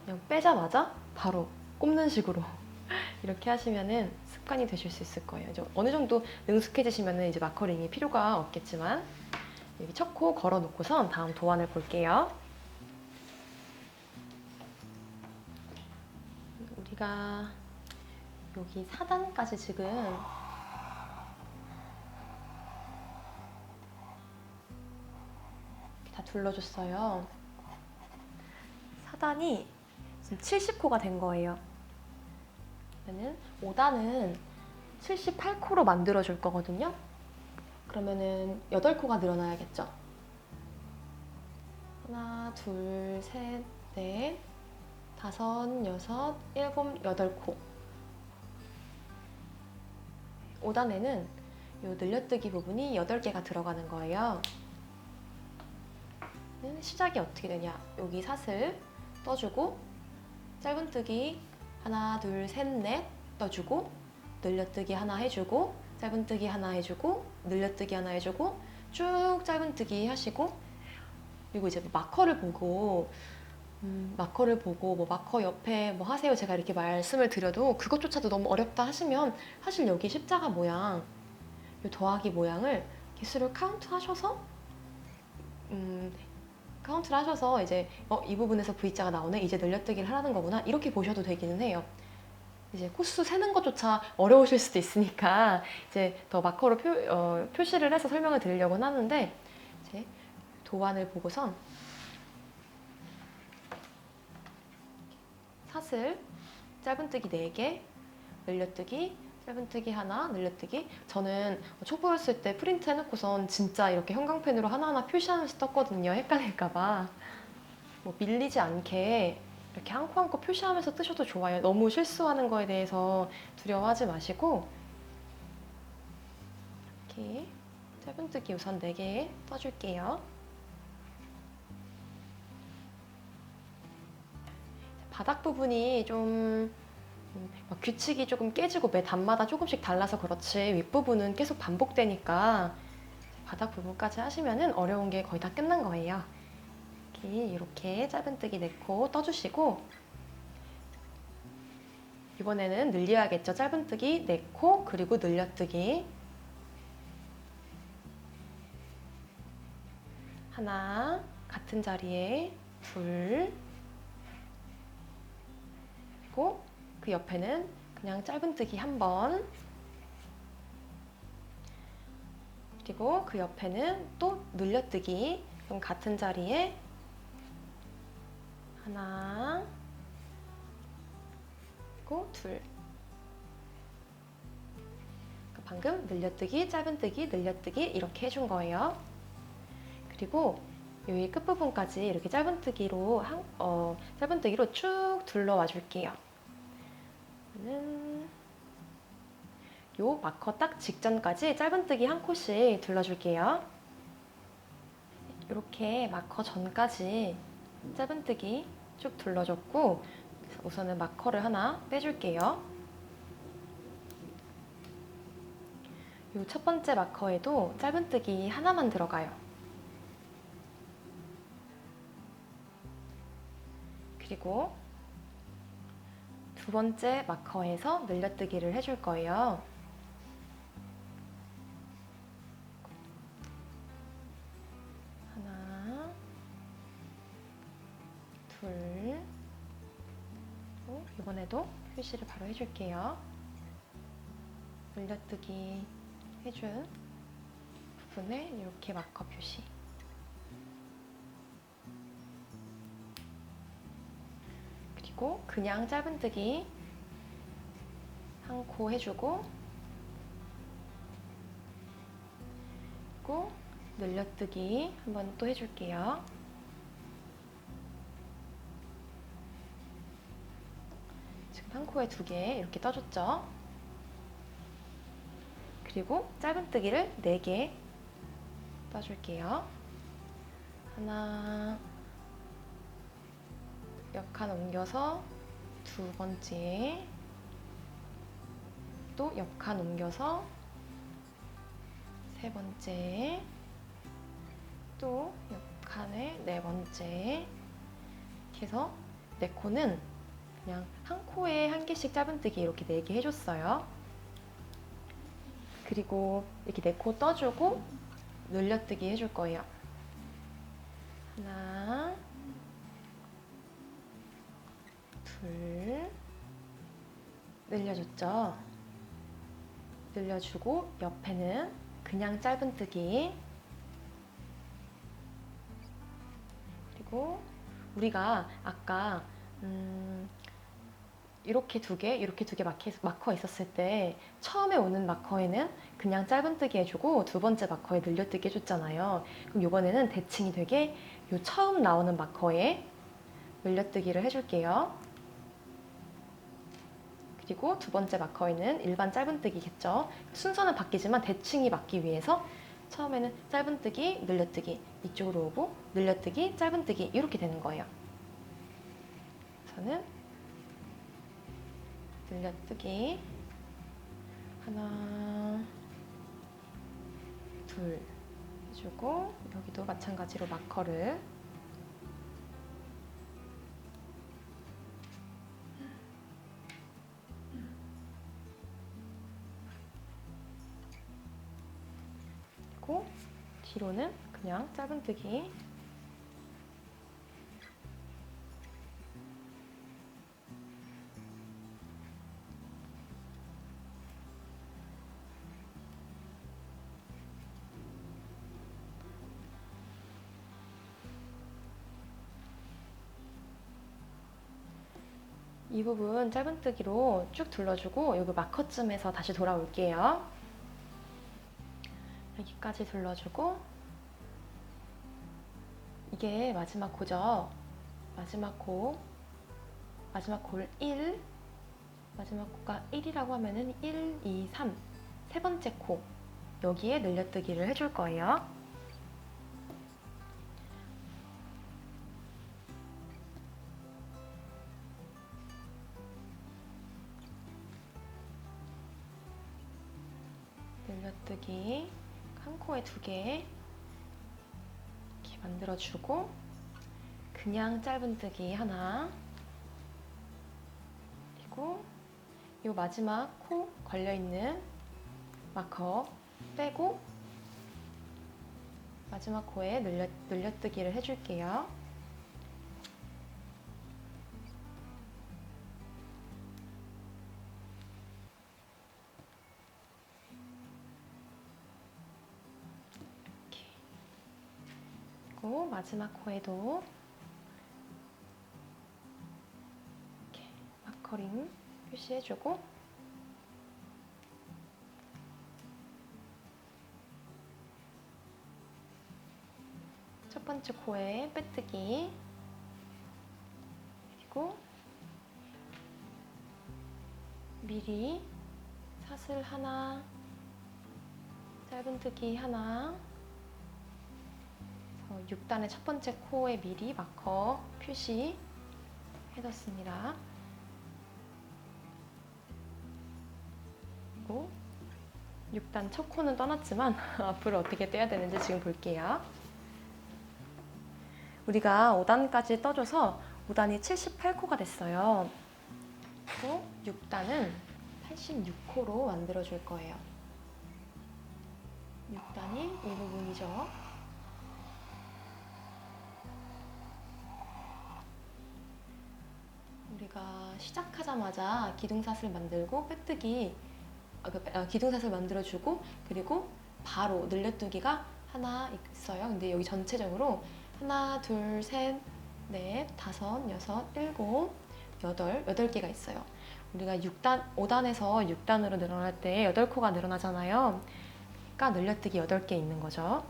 Speaker 1: 그냥 빼자마자 바로 꼽는 식으로 이렇게 하시면은 습관이 되실 수 있을 거예요. 이제 어느 정도 능숙해지시면은 이제 마커링이 필요가 없겠지만 여기 첫 코 걸어 놓고선 다음 도안을 볼게요. 우리가 여기 4단까지 지금 다 둘러줬어요. 사단이 지금 70코가 된 거예요. 그러면은 5단은 78코로 만들어 줄 거거든요. 그러면은 8코가 늘어나야겠죠. 하나, 둘, 셋, 넷, 다섯, 여섯, 일곱, 8코. 5단에는 이 늘려뜨기 부분이 8개가 들어가는 거예요. 시작이 어떻게 되냐? 여기 사슬 떠주고 짧은뜨기 하나, 둘, 셋, 넷 떠주고 늘려뜨기 하나 해주고 짧은뜨기 하나 해주고 늘려뜨기 하나 해주고 쭉 짧은뜨기 하시고, 그리고 이제 마커를 보고 뭐 마커 옆에 뭐 하세요 제가 이렇게 말씀을 드려도 그것조차도 너무 어렵다 하시면 사실 여기 십자가 모양, 이 더하기 모양을 개수를 카운트를 하셔서 이제 이 부분에서 V자가 나오네, 이제 늘려뜨기를 하라는 거구나, 이렇게 보셔도 되기는 해요. 이제 코수 세는 것조차 어려우실 수도 있으니까 이제 더 마커로 표시를 해서 설명을 드리려고는 하는데, 이제 도안을 보고선 사슬 짧은뜨기 4개, 늘려뜨기 짧은뜨기 하나, 늘려뜨기. 저는 초보였을 때 프린트 해놓고선 진짜 이렇게 형광펜으로 하나하나 표시하면서 떴거든요. 헷갈릴까봐. 뭐 밀리지 않게 이렇게 한 코 한 코 표시하면서 뜨셔도 좋아요. 너무 실수하는 거에 대해서 두려워하지 마시고, 이렇게 짧은뜨기 우선 4개 떠줄게요. 바닥 부분이 좀 규칙이 조금 깨지고 매 단마다 조금씩 달라서 그렇지 윗부분은 계속 반복되니까 바닥 부분까지 하시면은 어려운 게 거의 다 끝난 거예요. 이렇게 짧은뜨기 4코 떠주시고, 이번에는 늘려야겠죠. 짧은뜨기 4코 그리고 늘려뜨기 하나, 같은 자리에 둘, 그리고 그 옆에는 그냥 짧은뜨기 1번, 그리고 그 옆에는 또 늘려뜨기, 그럼 같은 자리에 하나, 그리고 둘. 방금 늘려뜨기, 짧은뜨기, 늘려뜨기 이렇게 해준 거예요. 그리고 여기 끝부분까지 이렇게 짧은뜨기로 쭉 둘러와 줄게요. 요 마커 딱 직전까지 짧은뜨기 1코씩 둘러줄게요. 이렇게 마커 전까지 짧은뜨기 쭉 둘러줬고, 우선은 마커를 하나 빼줄게요. 요 첫 번째 마커에도 짧은뜨기 하나만 들어가요. 그리고 두 번째 마커에서 늘려뜨기를 해줄 거예요. 하나, 둘, 이번에도 표시를 바로 해줄게요. 늘려뜨기 해준 부분에 이렇게 마커 표시. 그리고 그냥 짧은뜨기 1코 해주고, 그리고 늘려뜨기 한번 또 해줄게요. 지금 1코에 2개 이렇게 떠줬죠. 그리고 짧은뜨기를 4개 떠줄게요. 하나, 몇 칸 옮겨서 두 번째, 또 몇 칸 옮겨서 세 번째, 또 몇 칸에 네 번째. 이렇게 해서 4코는 그냥 1코에 1개씩 짧은뜨기 이렇게 4개 해줬어요. 그리고 이렇게 4코 떠주고 늘려뜨기 해줄 거예요. 하나, 둘, 늘려줬죠. 늘려주고 옆에는 그냥 짧은뜨기 그리고 우리가 아까 이렇게 두 개, 이렇게 두 개 마커 있었을 때 처음에 오는 마커에는 그냥 짧은뜨기 해주고 두 번째 마커에 늘려뜨기 해줬잖아요. 그럼 이번에는 대칭이 되게 요 처음 나오는 마커에 늘려뜨기를 해줄게요. 그리고 두 번째 마커에는 일반 짧은뜨기겠죠. 순서는 바뀌지만 대칭이 맞기 위해서 처음에는 짧은뜨기, 늘려뜨기, 이쪽으로 오고 늘려뜨기, 짧은뜨기 이렇게 되는 거예요. 저는 늘려뜨기 하나, 둘 해주고 여기도 마찬가지로 마커를 그리고 뒤로는 그냥 짧은뜨기 이 부분 짧은뜨기로 쭉 둘러주고 여기 마커쯤에서 다시 돌아올게요. 여기까지 둘러주고 이게 마지막 코죠. 마지막 코를 1, 마지막 코가 1이라고 하면은 1, 2, 3, 세 번째 코 여기에 늘려뜨기를 해줄 거예요. 늘려뜨기 한 코에 두 개 이렇게 만들어주고 그냥 짧은뜨기 하나 그리고 이 마지막 코 걸려있는 마커 빼고 마지막 코에 늘려뜨기를 해줄게요. 그리고 마지막 코에도 이렇게 마커링 표시해주고 첫 번째 코에 빼뜨기 그리고 미리 사슬 하나 짧은뜨기 하나 6단의 첫 번째 코에 미리 마커 표시 해뒀습니다. 그리고 6단 첫 코는 떠났지만 앞으로 어떻게 떼야 되는지 지금 볼게요. 우리가 5단까지 떠줘서 5단이 78코가 됐어요. 그리고 6단은 86코로 만들어줄 거예요. 6단이 이 부분이죠. 우리가 시작하자마자 기둥사슬 만들고 빼뜨기 기둥사슬 만들어주고 그리고 바로 늘려뜨기가 하나 있어요. 근데 여기 전체적으로 하나, 둘, 셋, 넷, 다섯, 여섯, 일곱, 여덟 개가 있어요. 우리가 5단에서 6단으로 늘어날 때 8코가 늘어나잖아요. 그러니까 늘려뜨기 8개 있는 거죠.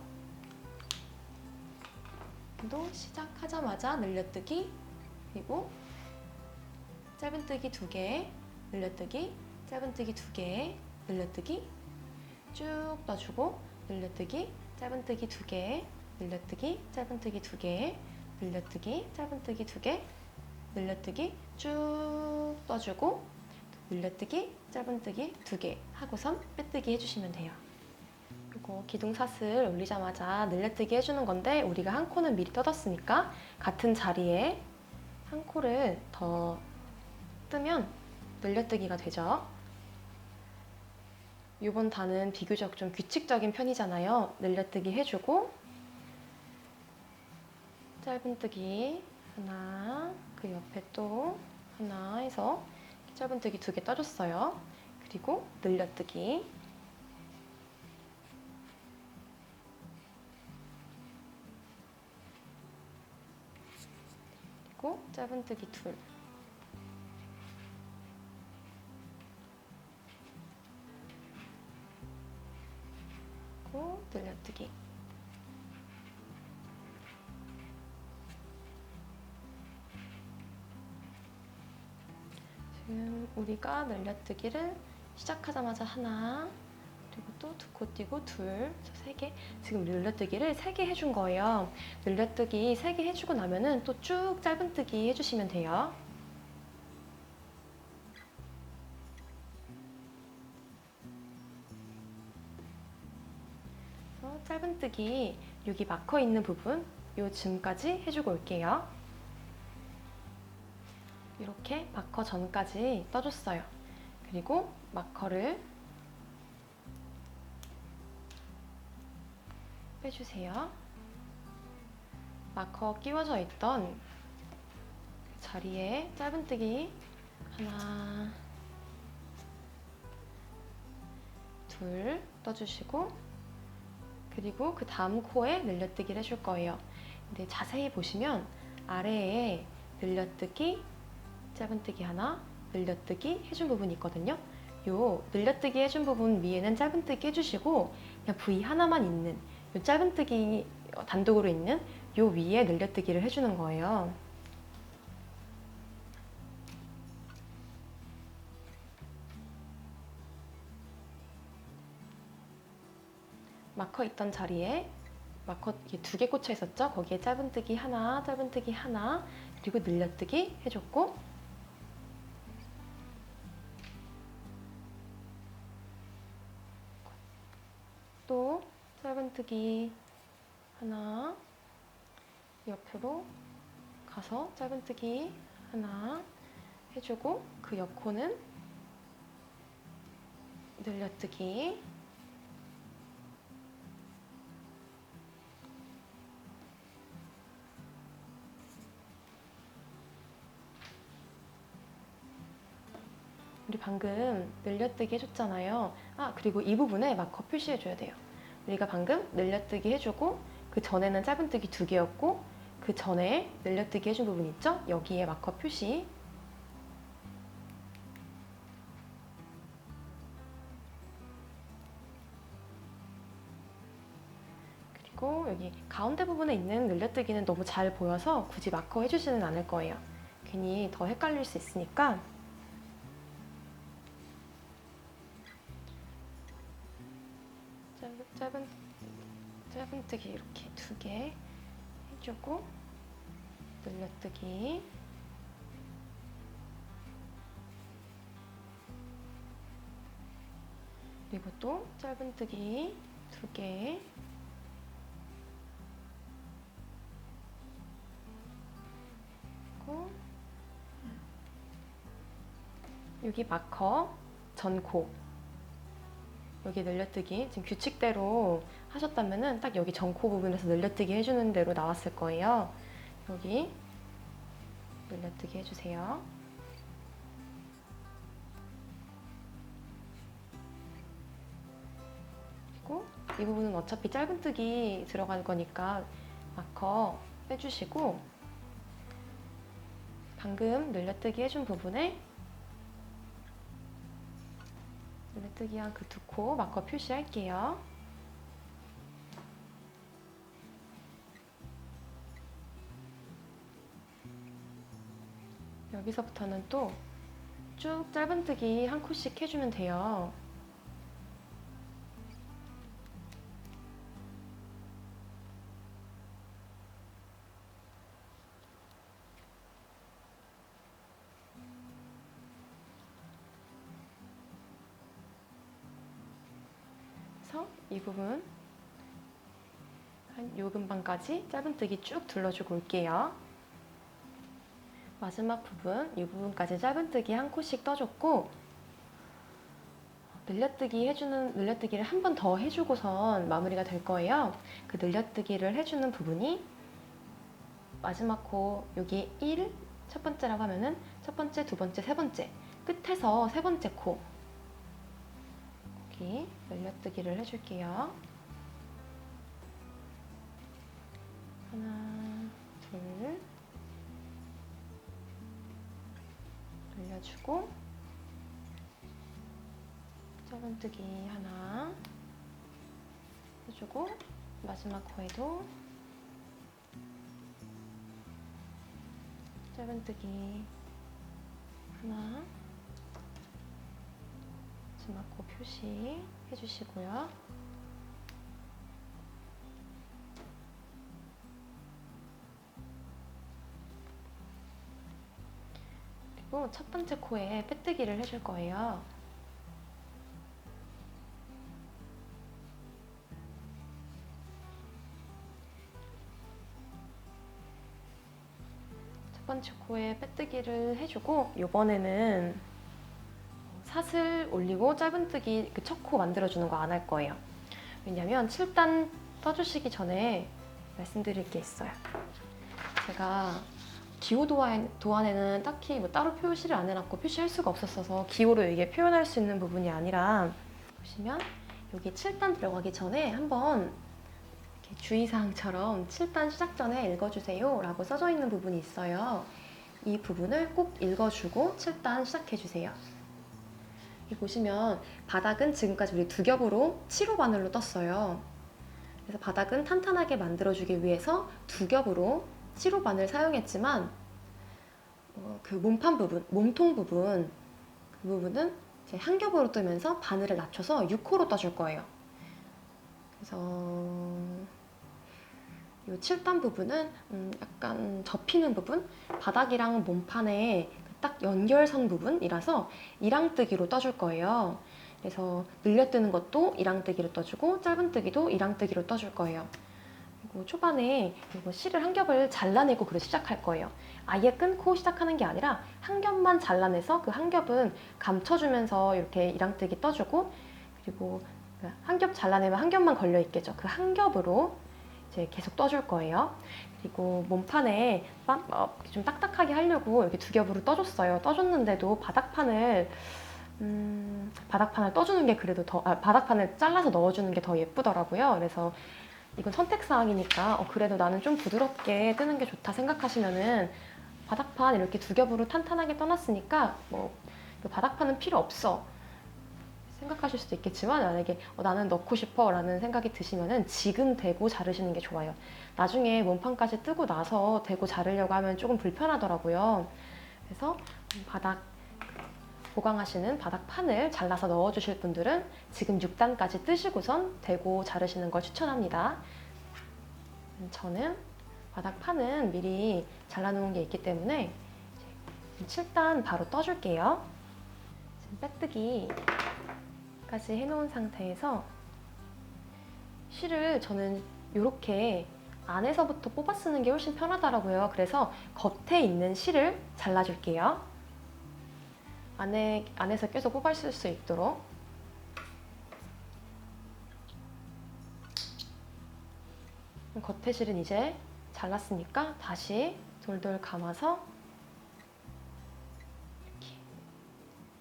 Speaker 1: 또 시작하자마자 늘려뜨기 그리고 짧은뜨기 2개, 늘려뜨기, 짧은뜨기 2개, 늘려뜨기 쭉 떠주고 늘려뜨기, 짧은뜨기 2개, 늘려뜨기, 짧은뜨기 2개, 늘려뜨기, 짧은뜨기 2개, 늘려뜨기 쭉 떠주고 늘려뜨기, 짧은뜨기 2개 하고선 빼뜨기 해주시면 돼요. 그리고 기둥사슬 올리자마자 늘려뜨기 해주는 건데 우리가 한 코는 미리 떠뒀으니까 같은 자리에 한 코를 더 뜨면 늘려뜨기가 되죠. 이번 단은 비교적 좀 규칙적인 편이잖아요. 늘려뜨기 해주고 짧은뜨기 하나, 그 옆에 또 하나 해서 짧은뜨기 2개 떠줬어요. 그리고 늘려뜨기 그리고 짧은뜨기 둘, 그리고 늘려뜨기. 지금 우리가 늘려뜨기를 시작하자마자 하나, 그리고 또 두 코 띄고 둘, 세 개. 지금 늘려뜨기를 3개 해준 거예요. 늘려뜨기 3개 해주고 나면은 또 쭉 짧은뜨기 해주시면 돼요. 짧은뜨기 여기 마커 있는 부분, 요 즈음까지 해주고 올게요. 이렇게 마커 전까지 떠줬어요. 그리고 마커를 빼주세요. 마커 끼워져 있던 자리에 짧은뜨기 하나, 둘 떠주시고, 그리고 그 다음 코에 늘려뜨기를 해줄 거예요. 근데 자세히 보시면 아래에 늘려뜨기, 짧은뜨기 하나, 늘려뜨기 해준 부분이 있거든요. 요 늘려뜨기 해준 부분 위에는 짧은뜨기 해주시고, 그냥 V 하나만 있는 요 짧은뜨기 단독으로 있는 요 위에 늘려뜨기를 해주는 거예요. 마커 있던 자리에 마커 2개 꽂혀 있었죠? 거기에 짧은뜨기 하나, 짧은뜨기 하나, 그리고 늘려뜨기 해줬고, 또 짧은뜨기 하나, 옆으로 가서 짧은뜨기 하나 해주고, 그 옆코는 늘려뜨기, 우리 방금 늘려뜨기 해줬잖아요. 그리고 이 부분에 마커 표시해줘야 돼요. 우리가 방금 늘려뜨기 해주고, 그 전에는 짧은뜨기 2개였고, 그 전에 늘려뜨기 해준 부분 있죠? 여기에 마커 표시. 그리고 여기 가운데 부분에 있는 늘려뜨기는 너무 잘 보여서 굳이 마커 해주지는 않을 거예요. 괜히 더 헷갈릴 수 있으니까. 짧은뜨기 이렇게 2개 해주고, 늘려뜨기, 그리고 또 짧은뜨기 2개, 여기 마커 전코, 여기 늘려뜨기, 지금 규칙대로 하셨다면은 딱 여기 전코 부분에서 늘려뜨기 해주는 대로 나왔을 거예요. 여기 늘려뜨기 해주세요. 그리고 이 부분은 어차피 짧은뜨기 들어갈 거니까 마커 빼주시고, 방금 늘려뜨기 해준 부분에 늘려뜨기 한 그 2코 마커 표시할게요. 여기서부터는 또 쭉 짧은뜨기 한 코씩 해주면 돼요. 그래서 이 부분 한 요 근방까지 짧은뜨기 쭉 둘러주고 올게요. 마지막 부분, 이 부분까지 짧은뜨기 한 코씩 떠줬고, 늘려뜨기를 한 번 더 해주고선 마무리가 될 거예요. 그 늘려뜨기를 해주는 부분이 마지막 코, 여기 1, 첫 번째라고 하면은 첫 번째, 두 번째, 세 번째, 끝에서 세 번째 코, 여기 늘려뜨기를 해줄게요. 하나, 둘, 올려주고 짧은뜨기 하나 해주고 마지막 코에도 짧은뜨기 하나 마지막 코 표시 해주시고요. 그리고 첫 번째 코에 빼뜨기를 해줄 거예요. 첫 번째 코에 빼뜨기를 해주고 이번에는 사슬 올리고 짧은뜨기 그 첫 코 만들어주는 거 안 할 거예요. 왜냐면 7단 떠주시기 전에 말씀드릴 게 있어요. 제가 기호 도안에는 딱히 뭐 따로 표시를 안 해놨고 표시할 수가 없었어서 기호로 이게 표현할 수 있는 부분이 아니라 보시면 여기 7단 들어가기 전에 한번 이렇게 주의사항처럼 7단 시작 전에 읽어주세요 라고 써져 있는 부분이 있어요. 이 부분을 꼭 읽어주고 7단 시작해주세요. 여기 보시면 바닥은 지금까지 우리 두 겹으로 7호 바늘로 떴어요. 그래서 바닥은 탄탄하게 만들어주기 위해서 두 겹으로 7호 바늘 사용했지만 그 몸판 부분, 몸통 부분 그 부분은 이제 한 겹으로 뜨면서 바늘을 낮춰서 6호로 떠줄 거예요. 그래서 이 7단 부분은 약간 접히는 부분, 바닥이랑 몸판에 딱 연결선 부분이라서 이랑뜨기로 떠줄 거예요. 그래서 늘려뜨는 것도 이랑뜨기로 떠주고 짧은뜨기도 이랑뜨기로 떠줄 거예요. 그리고 초반에 이거 실을 한 겹을 잘라내고 그걸 시작할 거예요. 아예 끊고 시작하는 게 아니라 한 겹만 잘라내서 그 한 겹은 감춰주면서 이렇게 이랑뜨기 떠주고 그리고 한 겹 잘라내면 한 겹만 걸려 있겠죠. 그 한 겹으로 이제 계속 떠줄 거예요. 그리고 몸판에 좀 딱딱하게 하려고 이렇게 두 겹으로 떠줬어요. 떠줬는데도 바닥판을 떠주는 게 그래도 바닥판을 잘라서 넣어주는 게 더 예쁘더라고요. 그래서 이건 선택사항이니까 그래도 나는 좀 부드럽게 뜨는 게 좋다 생각하시면은 바닥판 이렇게 두 겹으로 탄탄하게 떠놨으니까 그 바닥판은 필요 없어 생각하실 수도 있겠지만 만약에 나는 넣고 싶어 라는 생각이 드시면은 지금 대고 자르시는 게 좋아요. 나중에 몸판까지 뜨고 나서 대고 자르려고 하면 조금 불편하더라고요. 그래서 보강하시는 바닥판을 잘라서 넣어주실 분들은 지금 6단까지 뜨시고선 대고 자르시는 걸 추천합니다. 저는 바닥판은 미리 잘라놓은 게 있기 때문에 7단 바로 떠줄게요. 지금 빼뜨기까지 해놓은 상태에서 실을 저는 이렇게 안에서부터 뽑아 쓰는 게 훨씬 편하더라고요. 그래서 겉에 있는 실을 잘라줄게요. 안에서 껴서 뽑아 쓸 수 있도록. 겉에 실은 이제 잘랐으니까 다시 돌돌 감아서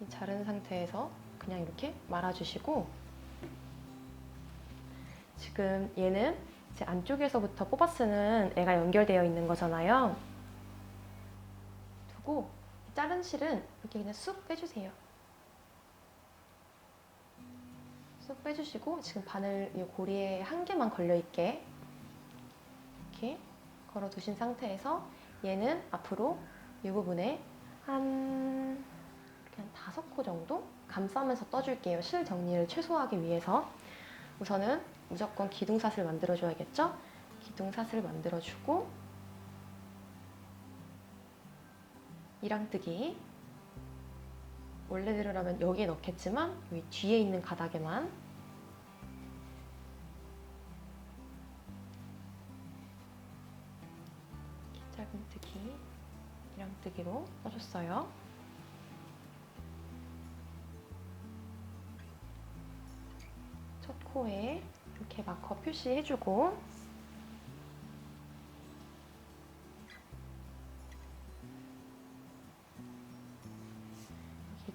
Speaker 1: 이렇게 자른 상태에서 그냥 이렇게 말아주시고 지금 얘는 이제 안쪽에서부터 뽑아 쓰는 애가 연결되어 있는 거잖아요. 두고 자른 실은 이렇게 그냥 쑥 빼주세요. 쑥 빼주시고 지금 바늘 이 고리에 한 개만 걸려있게 이렇게 걸어두신 상태에서 얘는 앞으로 이 부분에 한 5코 정도 감싸면서 떠줄게요. 실 정리를 최소화하기 위해서. 우선은 무조건 기둥사슬 만들어줘야겠죠? 기둥사슬 만들어주고 이랑뜨기 원래대로라면 여기에 넣겠지만 여기 뒤에 있는 가닥에만 짧은뜨기, 이랑뜨기로 떠줬어요. 첫 코에 이렇게 마커 표시해주고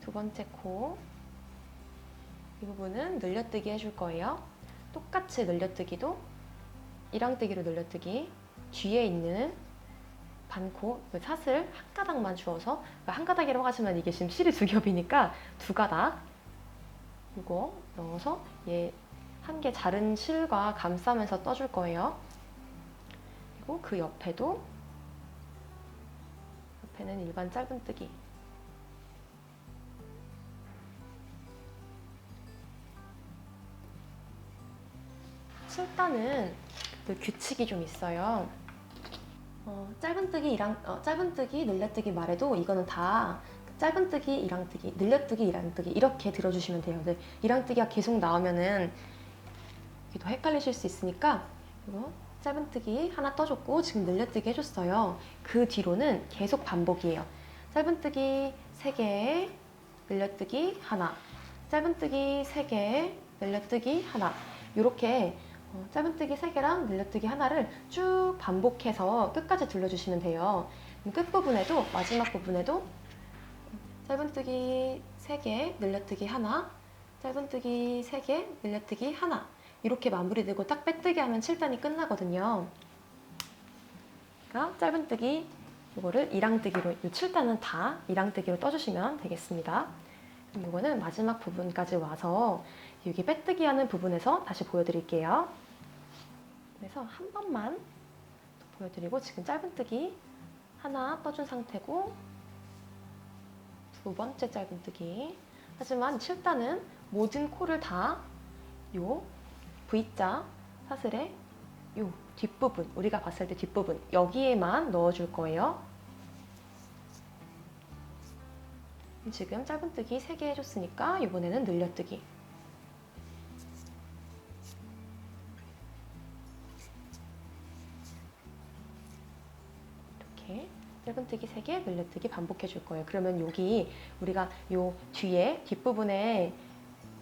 Speaker 1: 두 번째 코 이 부분은 늘려뜨기 해줄 거예요. 똑같이 늘려뜨기도 이랑뜨기로 늘려뜨기 뒤에 있는 반코, 그 사슬 한 가닥만 주어서, 그러니까 한 가닥이라고 하지만 이게 지금 실이 두 겹이니까 두 가닥 이거 넣어서 얘 한 개 자른 실과 감싸면서 떠줄 거예요. 그리고 그 옆에는 일반 짧은뜨기. 칠단은 그 규칙이 좀 있어요. 짧은뜨기, 늘려뜨기 말해도 이거는 다 짧은뜨기, 이랑뜨기, 늘려뜨기, 이랑뜨기 이렇게 들어주시면 돼요. 근데 이랑뜨기가 계속 나오면은 더 헷갈리실 수 있으니까 이거 짧은뜨기 하나 떠줬고 지금 늘려뜨기 해줬어요. 그 뒤로는 계속 반복이에요. 짧은뜨기 3개, 늘려뜨기 하나, 짧은뜨기 3개, 늘려뜨기 하나 이렇게 짧은뜨기 3개랑 늘려뜨기 하나를 쭉 반복해서 끝까지 둘러주시면 돼요. 끝부분에도 마지막 부분에도 짧은뜨기 3개, 늘려뜨기 하나, 짧은뜨기 3개, 늘려뜨기 하나 이렇게 마무리되고 딱 빼뜨기 하면 7단이 끝나거든요. 그러니까 짧은뜨기 이거를 이랑뜨기로, 이 7단은 다 이랑뜨기로 떠주시면 되겠습니다. 그럼 이거는 마지막 부분까지 와서 여기 빼뜨기 하는 부분에서 다시 보여드릴게요. 그래서 한 번만 보여드리고 지금 짧은뜨기 하나 떠준 상태고 두 번째 짧은뜨기. 하지만 7단은 모든 코를 다 요 V자 사슬의 요 뒷부분, 우리가 봤을 때 뒷부분 여기에만 넣어줄 거예요. 지금 짧은뜨기 3개 해줬으니까 이번에는 늘려뜨기. 이렇게 짧은뜨기 3개, 늘려뜨기 반복해 줄 거예요. 그러면 여기 우리가 요 뒤에 뒷부분에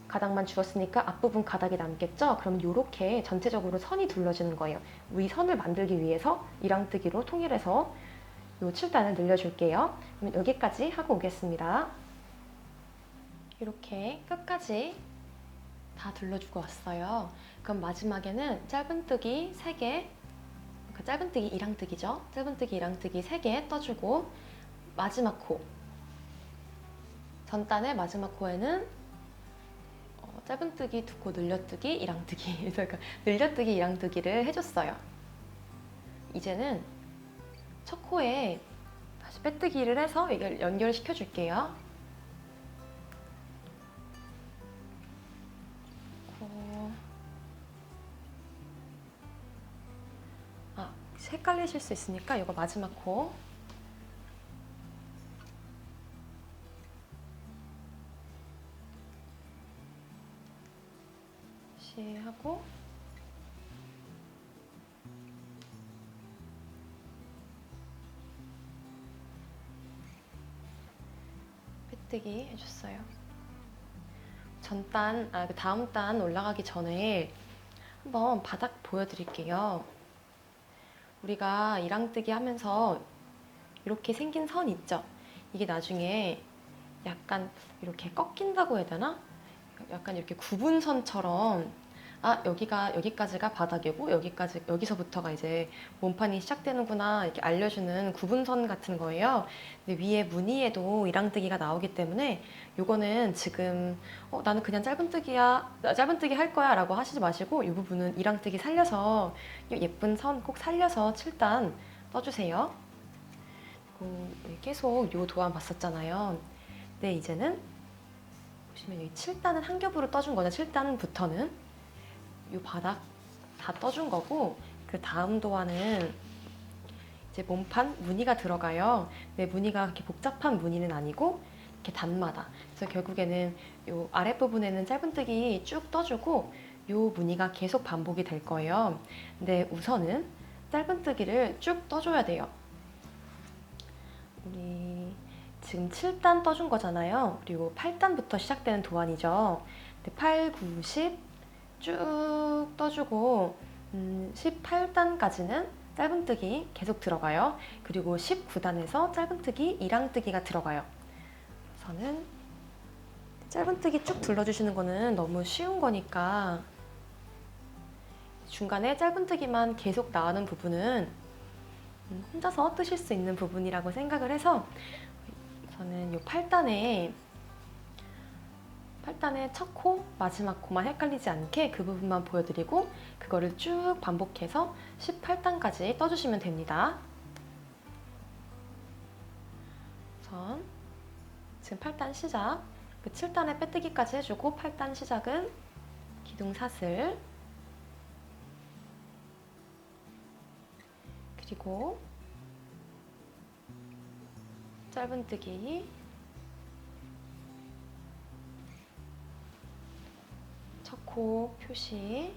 Speaker 1: 가닥만 주었으니까 앞부분 가닥이 남겠죠? 그럼 이렇게 전체적으로 선이 둘러지는 거예요. 위 선을 만들기 위해서 이랑뜨기로 통일해서 요 7단을 늘려줄게요. 그럼 여기까지 하고 오겠습니다. 이렇게 끝까지 다 둘러주고 왔어요. 그럼 마지막에는 짧은뜨기 3개, 그러니까 짧은뜨기 이랑뜨기죠. 짧은뜨기 이랑뜨기 3개 떠주고 마지막 코, 전단의 마지막 코에는 짧은뜨기 2코, 늘려뜨기, 이랑뜨기. 그러니까 늘려뜨기, 이랑뜨기를 해줬어요. 이제는 첫 코에 다시 빼뜨기를 해서 이걸 연결시켜 줄게요. 헷갈리실 수 있으니까 이거 마지막 코. 다시 하고 빼뜨기 해줬어요. 전단, 그 다음 단 올라가기 전에 한번 바닥 보여드릴게요. 우리가 이랑뜨기 하면서 이렇게 생긴 선 있죠? 이게 나중에 약간 이렇게 꺾인다고 해야 되나? 약간 이렇게 구분선처럼 여기까지가 바닥이고 여기서부터가 이제 몸판이 시작되는구나 이렇게 알려주는 구분선 같은 거예요. 근데 위에 무늬에도 이랑뜨기가 나오기 때문에 요거는 지금 나는 그냥 짧은뜨기 할 거야 라고 하시지 마시고 이 부분은 이랑뜨기 살려서 예쁜 선 꼭 살려서 7단 떠주세요. 계속 요 도안 봤었잖아요. 근데 이제는 보시면 여기 7단은 한 겹으로 떠준 거죠. 7단부터는 이 바닥 다 떠준 거고 그 다음 도안은 이제 몸판 무늬가 들어가요. 근데 무늬가 그렇게 복잡한 무늬는 아니고 이렇게 단마다. 그래서 결국에는 이 아랫부분에는 짧은뜨기 쭉 떠주고 이 무늬가 계속 반복이 될 거예요. 근데 우선은 짧은뜨기를 쭉 떠줘야 돼요. 우리 지금 7단 떠준 거잖아요. 그리고 8단부터 시작되는 도안이죠. 8, 9, 10 쭉 떠주고 18단까지는 짧은뜨기 계속 들어가요. 그리고 19단에서 짧은뜨기, 이랑뜨기가 들어가요. 우선은 짧은뜨기 쭉 둘러주시는 거는 너무 쉬운 거니까 중간에 짧은뜨기만 계속 나오는 부분은 혼자서 뜨실 수 있는 부분이라고 생각을 해서 저는 이 팔단에 첫 코, 마지막 코만 헷갈리지 않게 그 부분만 보여드리고 그거를 쭉 반복해서 18단까지 떠주시면 됩니다. 우선 지금 8단 시작, 그 7단에 빼뜨기까지 해주고 8단 시작은 기둥사슬, 그리고 짧은뜨기, 첫 코 표시,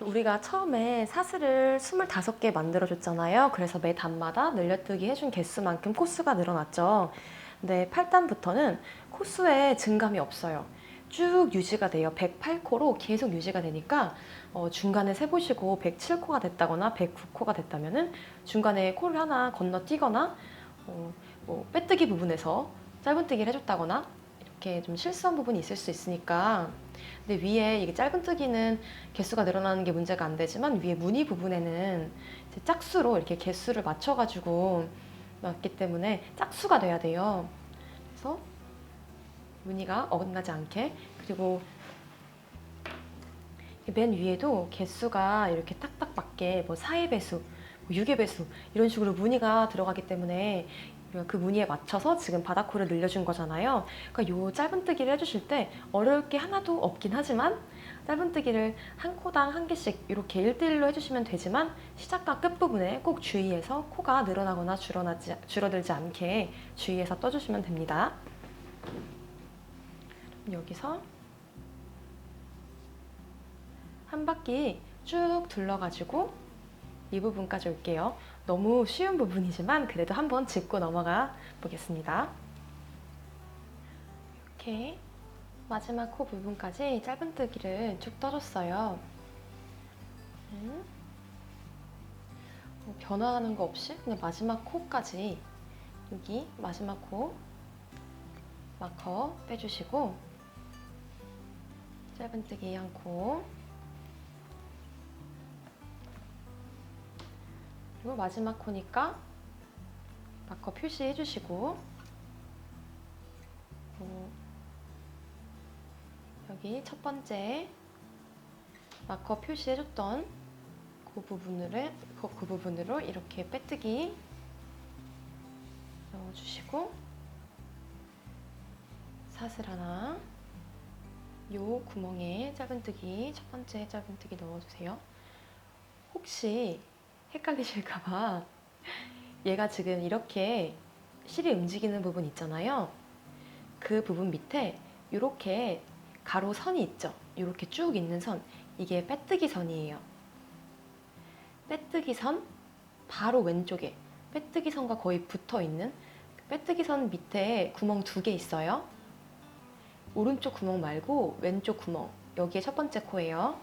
Speaker 1: 우리가 처음에 사슬을 25개 만들어줬잖아요. 그래서 매 단마다 늘려뜨기 해준 개수만큼 코수가 늘어났죠. 근데 8단부터는 코수에 증감이 없어요. 쭉 유지가 돼요. 108코로 계속 유지가 되니까 중간에 세보시고 107코가 됐다거나 109코가 됐다면은 중간에 코를 하나 건너뛰거나 뭐 빼뜨기 부분에서 짧은뜨기를 해줬다거나 이렇게 좀 실수한 부분이 있을 수 있으니까. 근데 위에 이게 짧은뜨기는 개수가 늘어나는 게 문제가 안 되지만 위에 무늬 부분에는 이제 짝수로 이렇게 개수를 맞춰가지고 놨기 때문에 짝수가 돼야 돼요. 그래서 무늬가 어긋나지 않게, 그리고 맨 위에도 개수가 이렇게 딱딱 맞게 뭐 4의 배수, 뭐 6의 배수 이런 식으로 무늬가 들어가기 때문에 그 무늬에 맞춰서 지금 바닥코를 늘려준 거잖아요. 그러니까 요 짧은뜨기를 해주실 때 어려울 게 하나도 없긴 하지만 짧은뜨기를 한 코당 한 개씩 이렇게 1대1로 해주시면 되지만 시작과 끝부분에 꼭 주의해서 코가 늘어나거나 줄어들지 않게 주의해서 떠주시면 됩니다. 여기서 한 바퀴 쭉 둘러가지고 이 부분까지 올게요. 너무 쉬운 부분이지만 그래도 한번 짚고 넘어가 보겠습니다. 이렇게 마지막 코 부분까지 짧은뜨기를 쭉 떠줬어요. 변화하는 거 없이 그냥 마지막 코까지, 여기 마지막 코 마커 빼주시고 짧은뜨기 한 코, 그리고 마지막 코니까 마커 표시해 주시고 여기 첫 번째 마커 표시해 줬던 그 부분으로 이렇게 빼뜨기 넣어주시고 사슬 하나, 요 구멍에 짧은뜨기, 첫 번째 짧은뜨기 넣어주세요. 혹시 헷갈리실까봐 얘가 지금 이렇게 실이 움직이는 부분 있잖아요. 그 부분 밑에 이렇게 가로 선이 있죠. 이렇게 쭉 있는 선, 이게 빼뜨기 선이에요. 빼뜨기 선 바로 왼쪽에 빼뜨기 선과 거의 붙어 있는 빼뜨기 선 밑에 구멍 2개 있어요. 오른쪽 구멍 말고 왼쪽 구멍, 여기에 첫 번째 코예요.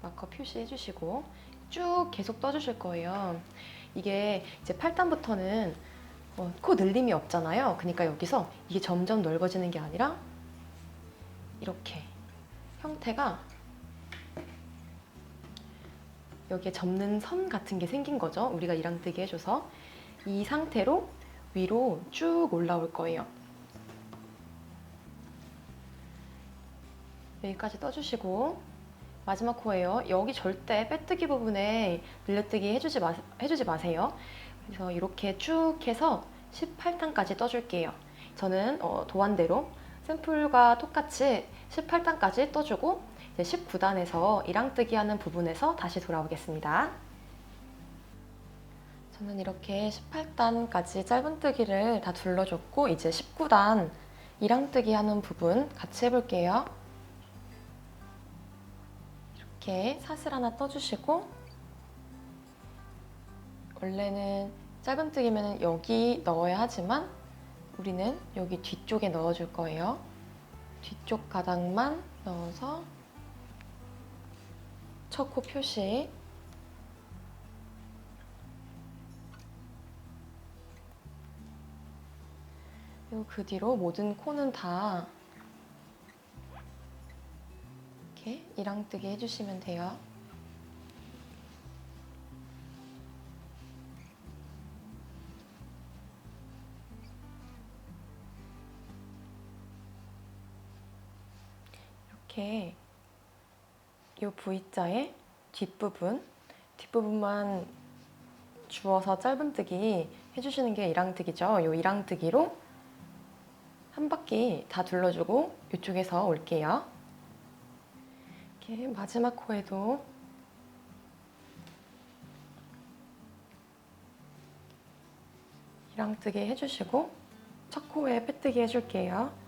Speaker 1: 마커 표시해 주시고 쭉 계속 떠주실 거예요. 이게 이제 8단부터는 코 늘림이 없잖아요. 그러니까 여기서 이게 점점 넓어지는 게 아니라 이렇게 형태가 여기에 접는 선 같은 게 생긴 거죠. 우리가 이랑뜨기 해줘서 이 상태로 위로 쭉 올라올 거예요. 여기까지 떠주시고 마지막 코예요. 여기 절대 빼뜨기 부분에 늘려뜨기 해주지 마세요. 그래서 이렇게 쭉 해서 18단까지 떠줄게요. 저는 도안대로 샘플과 똑같이 18단까지 떠주고 이제 19단에서 이랑뜨기 하는 부분에서 다시 돌아오겠습니다. 저는 이렇게 18단까지 짧은뜨기를 다 둘러줬고 이제 19단 이랑뜨기 하는 부분 같이 해볼게요. 이렇게 사슬 하나 떠주시고, 원래는 짧은뜨기면 여기 넣어야 하지만 우리는 여기 뒤쪽에 넣어줄 거예요. 뒤쪽 가닥만 넣어서 첫 코 표시, 그리고 그 뒤로 모든 코는 다 이렇게 이랑뜨기 해주시면 돼요. 이렇게 이 V자의 뒷부분만 주워서 짧은뜨기 해주시는 게 이랑뜨기죠. 이 이랑뜨기로 한 바퀴 다 둘러주고 이쪽에서 올게요. 이렇게 마지막 코에도 이랑뜨기 해주시고 첫 코에 빼뜨기 해줄게요.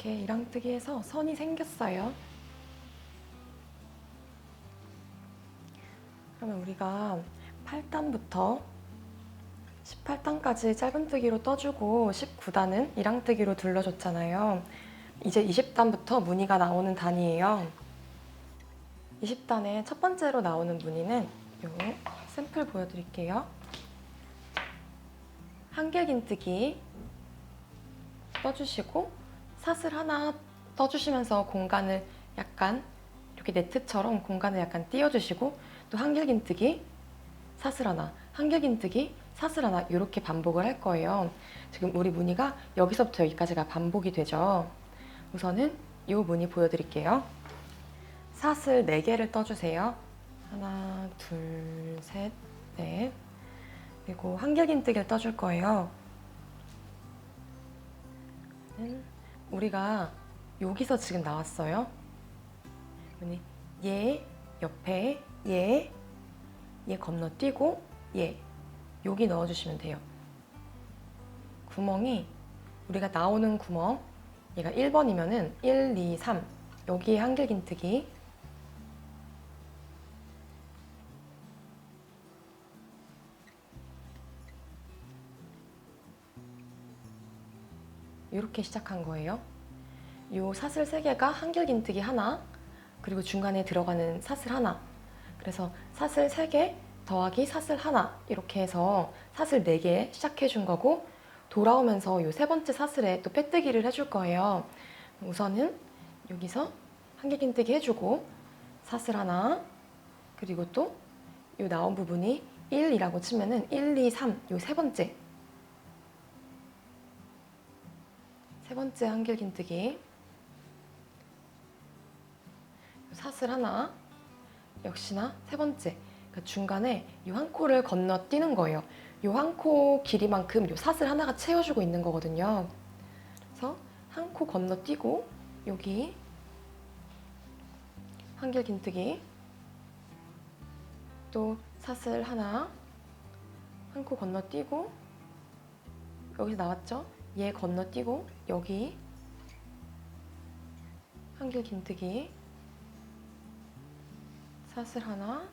Speaker 1: 이렇게 이랑뜨기해서 선이 생겼어요. 그러면 우리가 8단부터 18단까지 짧은뜨기로 떠주고 19단은 이랑뜨기로 둘러줬잖아요. 이제 20단부터 무늬가 나오는 단이에요. 20단의 첫 번째로 나오는 무늬는 요 샘플 보여드릴게요. 한길긴뜨기 떠주시고 사슬 하나 떠주시면서 공간을 약간 이렇게 네트처럼 공간을 약간 띄워주시고 또 한길긴뜨기 사슬 하나, 한길긴뜨기 사슬 하나 이렇게 반복을 할 거예요. 지금 우리 무늬가 여기서부터 여기까지가 반복이 되죠. 우선은 이 무늬 보여드릴게요. 사슬 4개를 떠주세요. 하나, 둘, 셋, 넷. 그리고 한길긴뜨기를 떠줄 거예요. 우리가 여기서 지금 나왔어요. 얘 옆에 얘 건너뛰고 얘 여기 넣어주시면 돼요. 구멍이 우리가 나오는 구멍 얘가 1번이면은 1, 2, 3 여기에 한길긴뜨기 이렇게 시작한 거예요. 요 사슬 3개가 한길긴뜨기 하나 그리고 중간에 들어가는 사슬 하나 그래서 사슬 3개 더하기 사슬 하나 이렇게 해서 사슬 4개 시작해 준 거고 돌아오면서 요 3번째 사슬에 또 빼뜨기를 해줄 거예요. 우선은 여기서 한길긴뜨기 해주고 사슬 하나 그리고 또 요 나온 부분이 1이라고 치면은 1, 2, 3 요 3번째 한길긴뜨기 사슬 하나 역시나 3번째 그러니까 중간에 이 한 코를 건너뛰는 거예요. 이 한 코 길이만큼 이 사슬 하나가 채워주고 있는 거거든요. 그래서 한 코 건너뛰고 여기 한길긴뜨기 또 사슬 하나 한 코 건너뛰고 여기서 나왔죠? 얘 건너뛰고 여기 한길긴뜨기 사슬 하나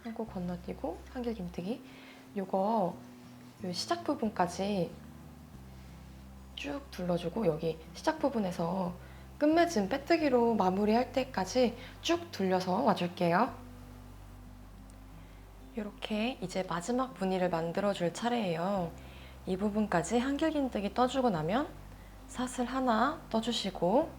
Speaker 1: 한 코 건너뛰고 한길긴뜨기 요거 요 시작 부분까지 쭉 둘러주고 여기 시작 부분에서 끝맺음 빼뜨기로 마무리할 때까지 쭉 둘려서 와줄게요. 이렇게 이제 마지막 무늬를 만들어줄 차례예요. 이 부분까지 한길긴뜨기 떠주고 나면 사슬 하나 떠주시고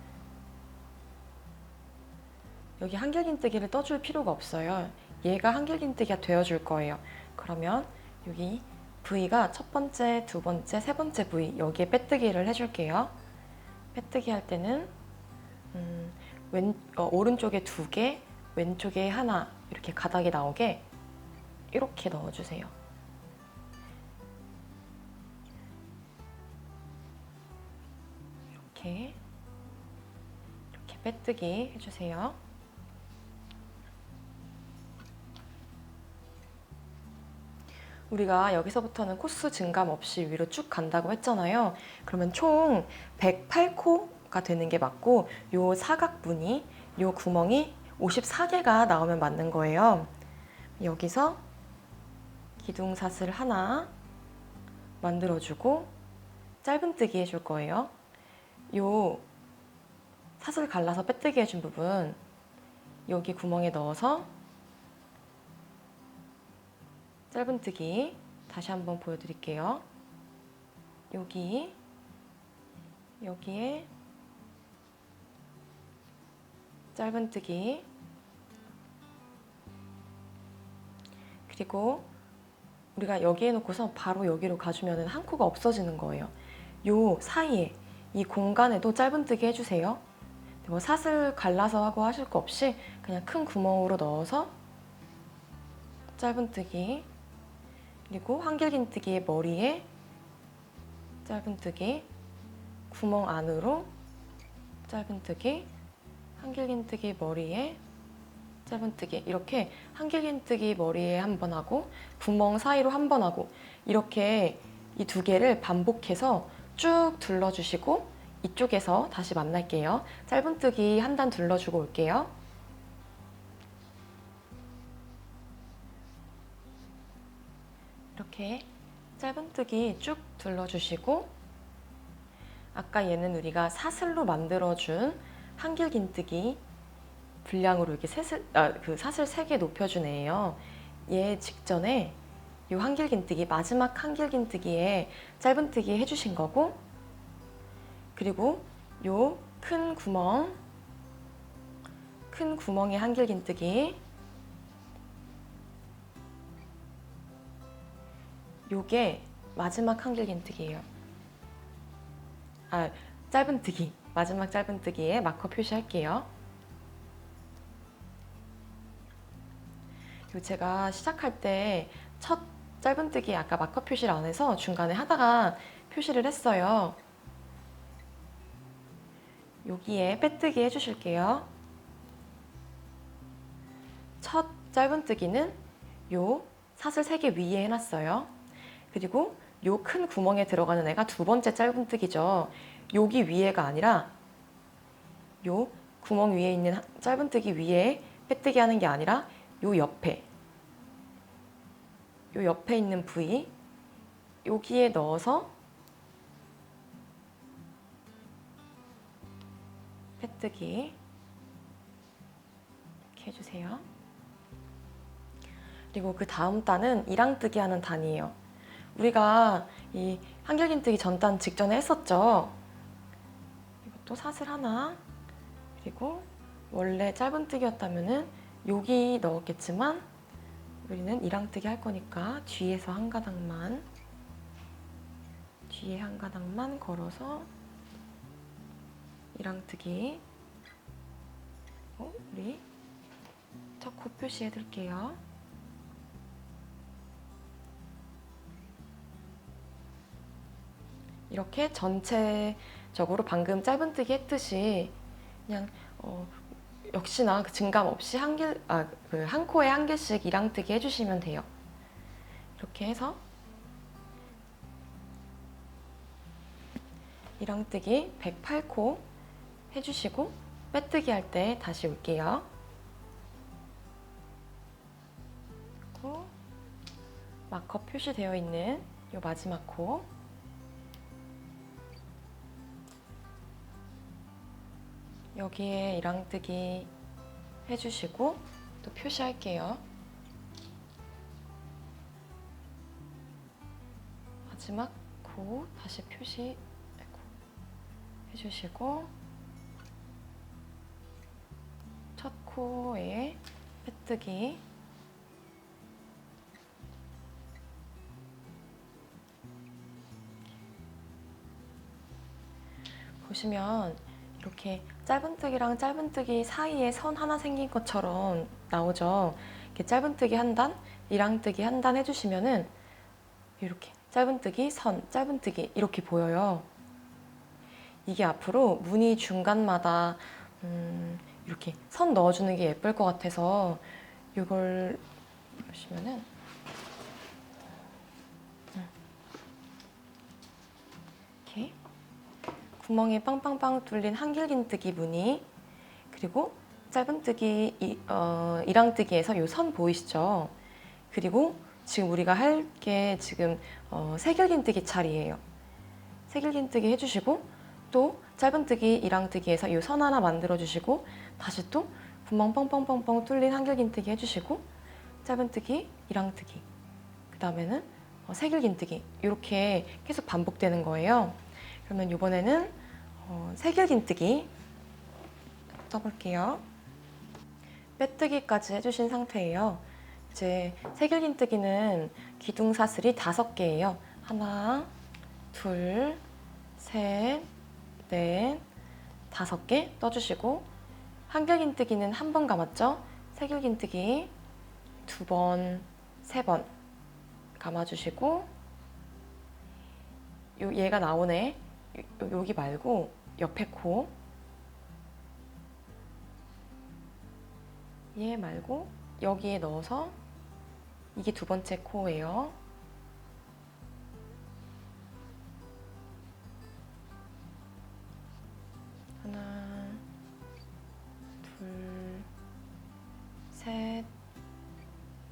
Speaker 1: 여기 한길긴뜨기를 떠줄 필요가 없어요. 얘가 한길긴뜨기가 되어줄 거예요. 그러면 여기 V가 첫 번째, 두 번째, 세 번째 V 여기에 빼뜨기를 해줄게요. 빼뜨기 할 때는 오른쪽에 2개, 왼쪽에 하나 이렇게 가닥이 나오게 이렇게 넣어주세요. 이렇게 빼뜨기 해주세요. 우리가 여기서부터는 코스 증감 없이 위로 쭉 간다고 했잖아요. 그러면 총 108코가 되는 게 맞고 요 사각무늬, 요 구멍이 54개가 나오면 맞는 거예요. 여기서 기둥사슬 하나 만들어주고 짧은뜨기 해줄 거예요. 요 사슬 갈라서 빼뜨기 해준 부분 여기 구멍에 넣어서 짧은뜨기 다시 한번 보여드릴게요. 여기에 짧은뜨기, 그리고 우리가 여기에 놓고서 바로 여기로 가주면 한 코가 없어지는 거예요. 요 사이에 이 공간에도 짧은뜨기 해주세요. 뭐 사슬 갈라서 하고 하실 거 없이 그냥 큰 구멍으로 넣어서 짧은뜨기, 그리고 한길긴뜨기의 머리에 짧은뜨기, 구멍 안으로 짧은뜨기, 한길긴뜨기 머리에 짧은뜨기, 이렇게 한길긴뜨기 머리에 한 번 하고 구멍 사이로 한 번 하고, 이렇게 이 두 개를 반복해서 쭉 둘러주시고 이쪽에서 다시 만날게요. 짧은뜨기 한 단 둘러주고 올게요. 이렇게 짧은뜨기 쭉 둘러주시고, 아까 얘는 우리가 사슬로 만들어준 한길긴뜨기 분량으로 이렇게 사슬 3개 높여준 애예요. 얘 직전에 이 한길긴뜨기, 마지막 한길긴뜨기에 짧은뜨기 해주신 거고, 그리고 요 큰 구멍에 한길긴뜨기, 요게 마지막 한길긴뜨기예요. 짧은뜨기, 마지막 짧은뜨기에 마커 표시할게요. 제가 시작할 때 첫 짧은뜨기 아까 마커 표시를 안 해서 중간에 하다가 표시를 했어요. 여기에 빼뜨기 해주실게요. 첫 짧은뜨기는 요 사슬 3개 위에 해놨어요. 그리고 요 큰 구멍에 들어가는 애가 두 번째 짧은뜨기죠. 여기 위에가 아니라 요 구멍 위에 있는 짧은뜨기 위에 빼뜨기 하는 게 아니라 요 옆에 있는 부위 여기에 넣어서 빼뜨기 이렇게 해주세요. 그리고 그 다음 단은 이랑뜨기 하는 단이에요. 우리가 이 한길긴뜨기 전 단 직전에 했었죠. 이것도 사슬 하나, 그리고 원래 짧은뜨기였다면은 여기 넣었겠지만 우리는 이랑뜨기 할 거니까 뒤에서 한 가닥만, 뒤에 한 가닥만 걸어서 이랑뜨기. 우리 첫 코 표시해 둘게요. 이렇게 전체적으로 방금 짧은뜨기 했듯이 그냥 역시나 그 증감 없이 한 코에 한 개씩 이랑뜨기 해주시면 돼요. 이렇게 해서 이랑뜨기 108코 해주시고 빼뜨기 할 때 다시 올게요. 그리고 마커 표시되어 있는 이 마지막 코, 여기에 이랑뜨기 해주시고 또 표시할게요. 마지막 코 다시 표시 해주시고, 첫 코에 빼뜨기, 보시면 이렇게 짧은뜨기랑 짧은뜨기 사이에 선 하나 생긴 것처럼 나오죠. 이렇게 짧은뜨기 한 단, 이랑뜨기 한 단 해주시면은 이렇게 짧은뜨기, 선, 짧은뜨기 이렇게 보여요. 이게 앞으로 무늬 중간마다 이렇게 선 넣어주는 게 예쁠 것 같아서 이걸 보시면은 이렇게 구멍에 빵빵빵 뚫린 한길긴뜨기 무늬, 그리고 짧은뜨기, 이랑뜨기에서 이 선 보이시죠? 그리고 지금 우리가 할 게 지금 새길긴뜨기 차례예요. 새길긴뜨기 해주시고 또 짧은뜨기, 이랑뜨기에서 이 선 하나 만들어 주시고 다시 또 구멍 뻥뻥뻥뻥 뚫린 한길긴뜨기 해주시고 짧은뜨기, 이랑뜨기, 그 다음에는 세길긴뜨기 이렇게 계속 반복되는 거예요. 그러면 이번에는 세길긴뜨기 떠볼게요. 빼뜨기까지 해주신 상태예요. 이제 세길긴뜨기는 기둥사슬이 5개예요. 하나, 둘, 셋, 넷, 5개 떠주시고 한길긴뜨기는 한 번 감았죠? 세길긴뜨기 2번, 3번 감아주시고 얘가 나오네. 여기 말고 옆에 코 얘 말고 여기에 넣어서 이게 2번째 코예요. 하나, 둘, 셋,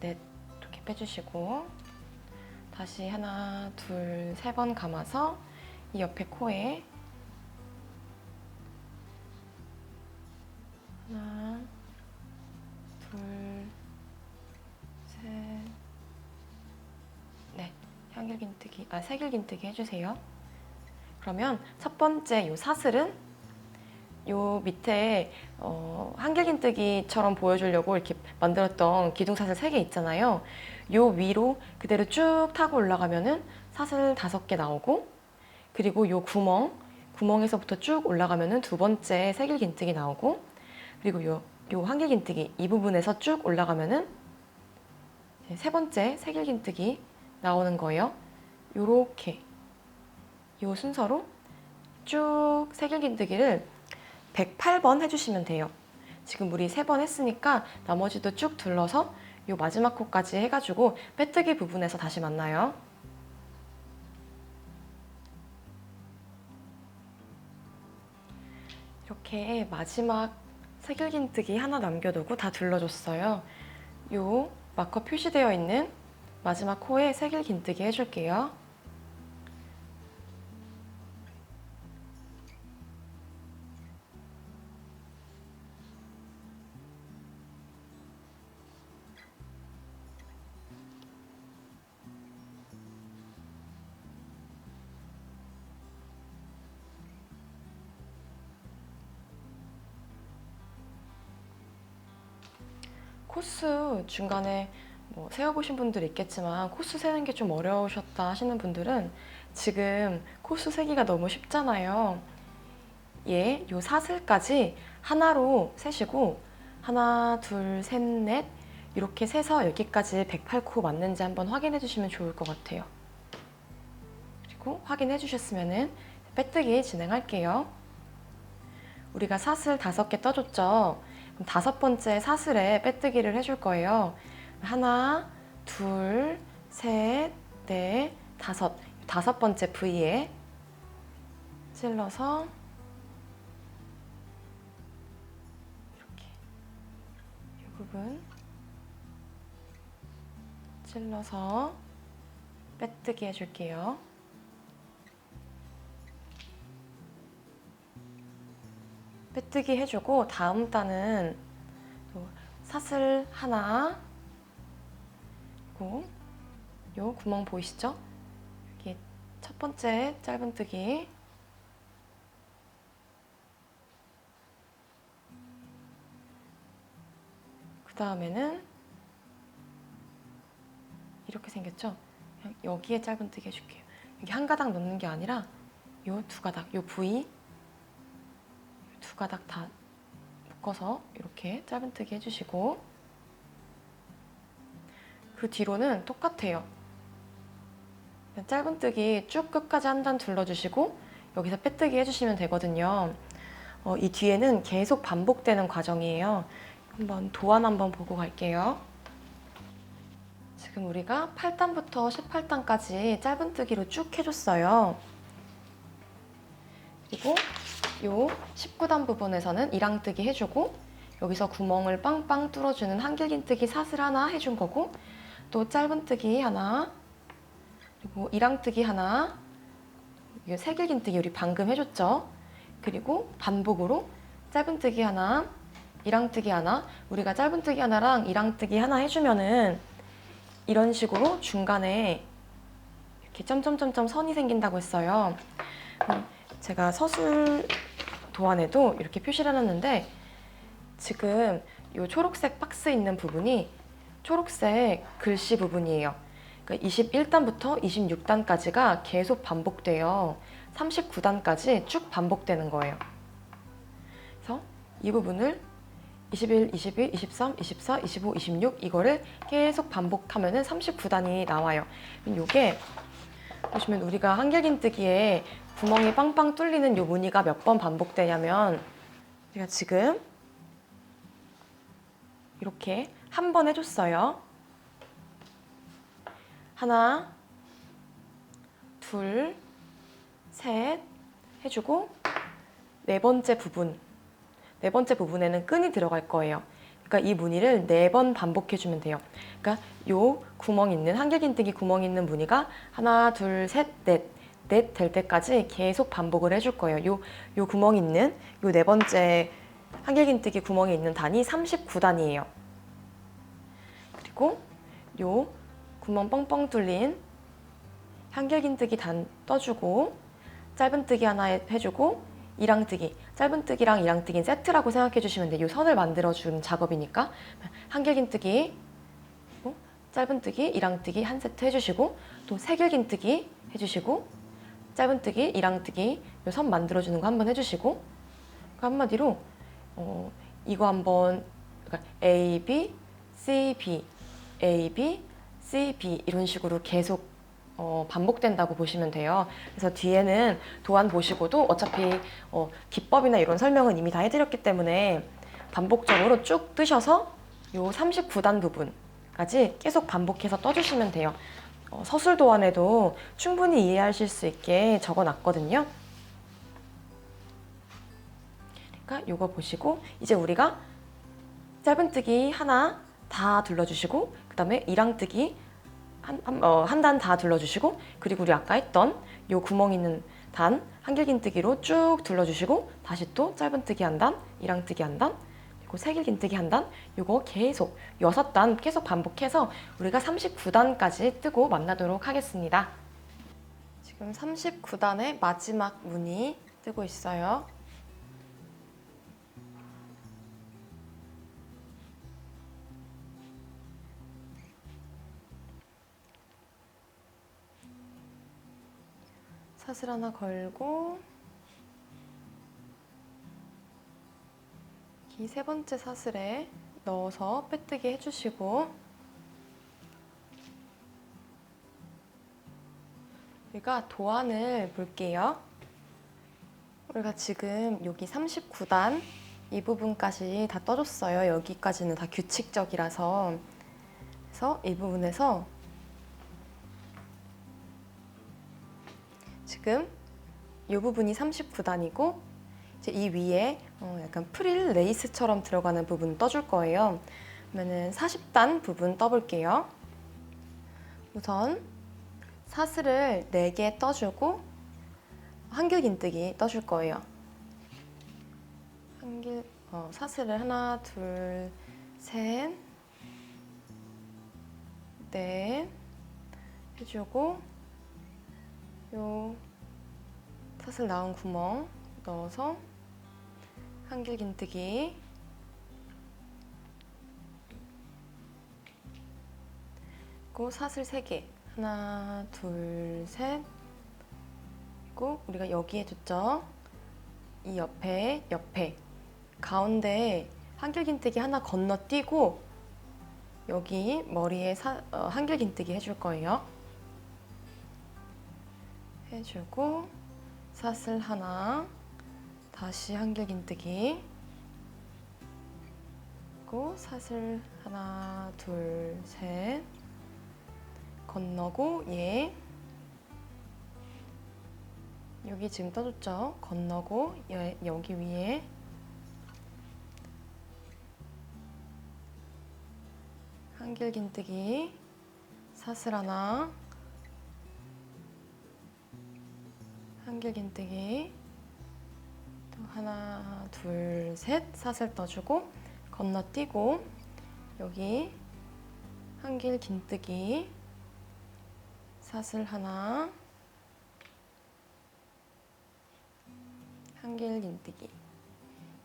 Speaker 1: 넷 이렇게 빼주시고 다시 하나, 둘, 3번 감아서 이 옆에 코에 하나, 둘, 셋, 넷 한길긴뜨기, 세길긴뜨기 해주세요. 그러면 첫 번째 요 사슬은 요 밑에 한길긴뜨기처럼 보여주려고 이렇게 만들었던 기둥사슬 3개 있잖아요. 요 위로 그대로 쭉 타고 올라가면은 사슬 5개 나오고, 그리고 요 구멍에서부터 쭉 올라가면은 2번째 세길긴뜨기 나오고, 그리고 요 한길긴뜨기 이 부분에서 쭉 올라가면은 3번째 세길긴뜨기 나오는 거예요. 요렇게 요 순서로 쭉 세길긴뜨기를 108번 해주시면 돼요. 지금 우리 3번 했으니까 나머지도 쭉 둘러서 요 마지막 코까지 해가지고 빼뜨기 부분에서 다시 만나요. 이렇게 마지막 세길긴뜨기 하나 남겨두고 다 둘러줬어요. 요 마커 표시되어 있는 마지막 코에 세길긴뜨기 해줄게요. 코스 중간에 세어보신 분들 있겠지만 코스 세는 게 좀 어려우셨다 하시는 분들은 지금 코스 세기가 너무 쉽잖아요. 요 사슬까지 하나로 세시고 하나, 둘, 셋, 넷 이렇게 세서 여기까지 108코 맞는지 한번 확인해 주시면 좋을 것 같아요. 그리고 확인해 주셨으면 빼뜨기 진행할게요. 우리가 사슬 5개 떠줬죠? 그럼 5번째 사슬에 빼뜨기를 해줄 거예요. 하나, 둘, 셋, 넷, 5. 5번째 부위에 찔러서 이렇게 이 부분 찔러서 빼뜨기 해줄게요. 빼뜨기 해주고 다음 단은 사슬 하나, 그리고 요 구멍 보이시죠? 여기 첫 번째 짧은뜨기, 그 다음에는 이렇게 생겼죠? 그냥 여기에 짧은뜨기 해줄게요. 여기 한 가닥 넣는 게 아니라 요 2가닥, 요 부위 2가닥 다 묶어서 이렇게 짧은뜨기 해주시고, 그 뒤로는 똑같아요. 짧은뜨기 쭉 끝까지 한 단 둘러주시고 여기서 빼뜨기 해주시면 되거든요. 이 뒤에는 계속 반복되는 과정이에요. 한번 도안 한번 보고 갈게요. 지금 우리가 8단부터 18단까지 짧은뜨기로 쭉 해줬어요. 그리고 요 19단 부분에서는 이랑뜨기 해주고 여기서 구멍을 빵빵 뚫어주는 한길긴뜨기 사슬 하나 해준 거고, 또 짧은뜨기 하나, 그리고 이랑뜨기 하나, 세길긴뜨기 우리 방금 해줬죠? 그리고 반복으로 짧은뜨기 하나, 이랑뜨기 하나. 우리가 짧은뜨기 하나랑 이랑뜨기 하나 해주면은 이런 식으로 중간에 이렇게 점점점점 선이 생긴다고 했어요. 제가 서술 도안에도 이렇게 표시를 해놨는데 지금 이 초록색 박스 있는 부분이 초록색 글씨 부분이에요. 그러니까 21단부터 26단까지가 계속 반복돼요. 39단까지 쭉 반복되는 거예요. 그래서 이 부분을 21, 22, 23, 24, 25, 26 이거를 계속 반복하면은 39단이 나와요. 요게 보시면 우리가 한길긴뜨기에 구멍이 빵빵 뚫리는 요 무늬가 몇 번 반복되냐면 제가 지금 이렇게 한 번 해줬어요. 하나, 둘, 셋 해주고 네 번째 부분에는 끈이 들어갈 거예요. 그러니까 이 무늬를 4번 반복해주면 돼요. 그러니까 요 구멍 있는 한길긴뜨기 구멍 있는 무늬가 하나, 둘, 셋, 넷 될 때까지 계속 반복을 해줄 거예요. 요 구멍 있는 요 4번째 한길긴뜨기 구멍이 있는 단이 39단이에요. 그리고 요 구멍 뻥뻥 뚫린 한길긴뜨기 단 떠주고 짧은뜨기 하나 해주고 이랑뜨기, 짧은뜨기랑 이랑뜨기는 세트라고 생각해 주시면 돼요. 이 선을 만들어주는 작업이니까 한길긴뜨기, 짧은뜨기, 이랑뜨기 한 세트 해주시고 또 세길긴뜨기 해주시고 짧은뜨기, 이랑뜨기 이 선 만들어주는 거 한번 해주시고 한마디로 이거 한번 그러니까 A, B, C, B, A, B, C, B 이런 식으로 계속 반복된다고 보시면 돼요. 그래서 뒤에는 도안 보시고도 어차피 기법이나 이런 설명은 이미 다 해드렸기 때문에 반복적으로 쭉 뜨셔서 요 39단 부분까지 계속 반복해서 떠주시면 돼요. 서술 도안에도 충분히 이해하실 수 있게 적어놨거든요. 그러니까 요거 보시고 이제 우리가 짧은뜨기 하나 다 둘러주시고 그 다음에 이랑뜨기 한 단 다 둘러주시고 그리고 우리 아까 했던 요 구멍 있는 단 한길긴뜨기로 쭉 둘러주시고 다시 또 짧은뜨기 한 단, 이랑뜨기 한 단, 그리고 세길긴뜨기 한 단 요거 계속 6단 계속 반복해서 우리가 39단까지 뜨고 만나도록 하겠습니다. 지금 39단의 마지막 무늬 뜨고 있어요. 사슬 하나 걸고 이 3번째 사슬에 넣어서 빼뜨기 해주시고 우리가 도안을 볼게요. 우리가 지금 여기 39단 이 부분까지 다 떠줬어요. 여기까지는 다 규칙적이라서 그래서 이 부분에서 지금 이 부분이 39단이고 이제 이 위에 약간 프릴 레이스처럼 들어가는 부분 떠줄 거예요. 그러면은 40단 부분 떠볼게요. 우선 사슬을 4개 떠주고 한길긴뜨기 떠줄 거예요. 사슬을 하나, 둘, 셋, 넷 해주고 요 사슬 나온 구멍 넣어서 한길긴뜨기 그리고 사슬 3개 하나, 둘, 셋 그리고 우리가 여기에 뒀죠. 이 옆에 가운데 한길긴뜨기 하나 건너뛰고 여기 머리에 한길긴뜨기 해줄 거예요. 해주고 사슬 하나 다시 한길긴뜨기 그리고 사슬 하나 둘 셋 건너고 얘 여기 지금 떠줬죠? 건너고 여기 위에 한길긴뜨기 사슬 하나 한길긴뜨기 또 하나, 둘, 셋 사슬 떠주고 건너뛰고 여기 한길 긴뜨기 사슬 하나, 한길 긴뜨기.